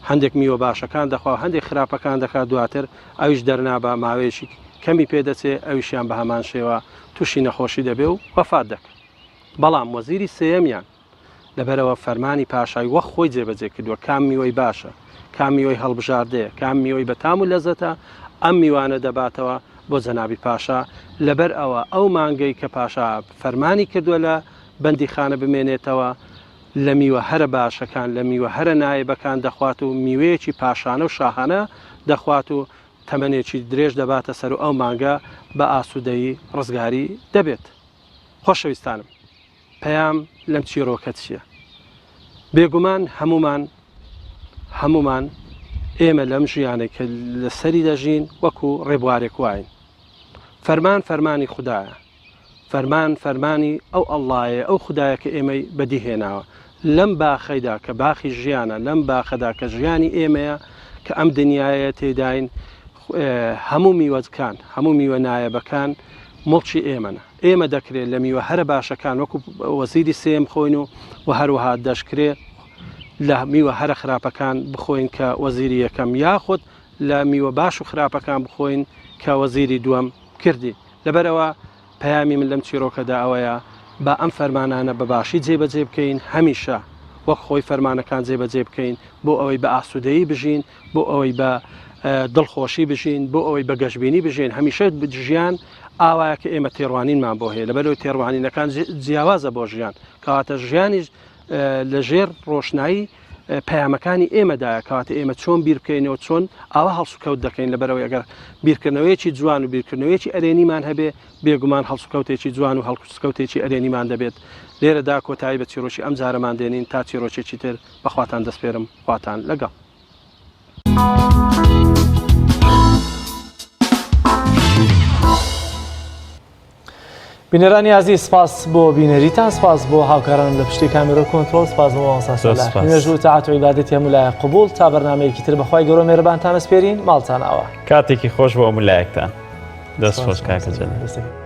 هەندێک میوە باشەکان دەخوا هەندێک خراپەکان دەکات دواتر ئەویش دەرنابە ماوەیەکی کەمی پێدەچێ ئەویشیان بە هەمان شێوە تووشی نەخۆشی دەبێ و وەفات دەکات. بەڵام وەزیری سێمیان لەبەرەوە فەرمانی پاشای وەک خۆی جێبەجێ کردووە کام میوەی باشە کام میوەی هەڵبژاردەیە کام میوەی بەتام و لەزەتە ئەم میوانە دەباتەوە بۆ جەنابی پاشا لەبەر ئەوە ئەو مانگەی کە پاشا فەرمانی کردووە لە بەندیخانە بمێنێتەوە لە میوە هەرە باشەکان لە میوە هەرە نایبەکان دەخوات و میوەیەکی پاشانە و شاهانە دەخوات و تەمەنێکی درێژ دەباتە سەر و ئەو مانگە بە ئاسوودەیی ڕزگاری دەبێت. خۆشەویستانم، پەیام لەم چیرۆکە چییە؟ بێگومان هەمومان ئێمە لەم ژیانێک کە لەسەری دەژین وەکو ڕێبوارێک واین. فەرمانی خوددایە، فەرمانی ئەو ئەڵڵایە، ئەو خوددایە کە ئێمەی بەدیهێناوە لەم باخەیدا کە باخی ژیانە، لەم باخەدا کە ژیانی ئێمەیە کە ئەم دنیاە تێداین هەموو میوەکان، هەموو میوە نایەبەکان مڵچی ئێمەە. ئێمە دەکرێت لە میوە هەرە باشەکان وەکو وەزیری سێم خۆین و هەروەها دەشکرێت لە میوە هەرە خراپەکان بخۆین کە وەزیری یەکەم، یاخود لە میوە باش و خراپەکان بخۆین کە وەزیری دووەم کردی. لەبەرەوە پەیامی من لەم چیرۆکەدا ئەوەیە با ئەم فەرمانانە بەباشی جێبەجێ بکەین، هەمیشە وەک خۆی فەرمانەکان جێبەجێ بکەین بۆ ئەوەی بە ئاسوودەیی بژین، بۆ ئەوەی بە دڵخۆشی بژین، بۆ ئەوەی بە گەشتبینی بژین. هەمیشە ژیان ئاوایە کە ئێمە تێڕوانینمان بۆ هەیە، لەبەرەوەی تێڕوانینەکان جیاوازە بۆ ژیان، کەواتە ژیانیش لە ژێر ڕۆشنایی پەیامەکانی ئێمەدایە، کەواتە ئێمە چۆن بیر بکەینەوە، چۆن ئاوا هەڵسوکەوت دەکەین. لەبەرەوەی ئەگەر بیرکردنەوەیەکی جوان و بیرکردنەوەیەکی ئەرێنیمان هەبێ، بێگومان هەڵسوکەوتێکی جوان و هەڵسوکەوتێکی ئەرێنیمان دەبێت. لێرەدا کۆتایی بە چیرۆکی ئەم جارەمان دێنین تا چیرۆکێکی تر بەخواتان دەسپێرم، خواتان لەگەڵ. بینەرانی عزیز، سپاس بۆ بینەریتان، سپاس بۆ هاوکارانم لە پشتی کامێرە کۆنتڕۆل، سپاس بۆ نوێژ و تاعات و عیبادەتی هەموو لایەک قبول. تا بەرنامەیەکی تر بەخوای گەورە مێرەبانتان ئەسپێرین، ماڵتان ئاوا. کاتێکی خۆش بۆ هەموو لایەکتان. دەست خۆش کاکە جەلال.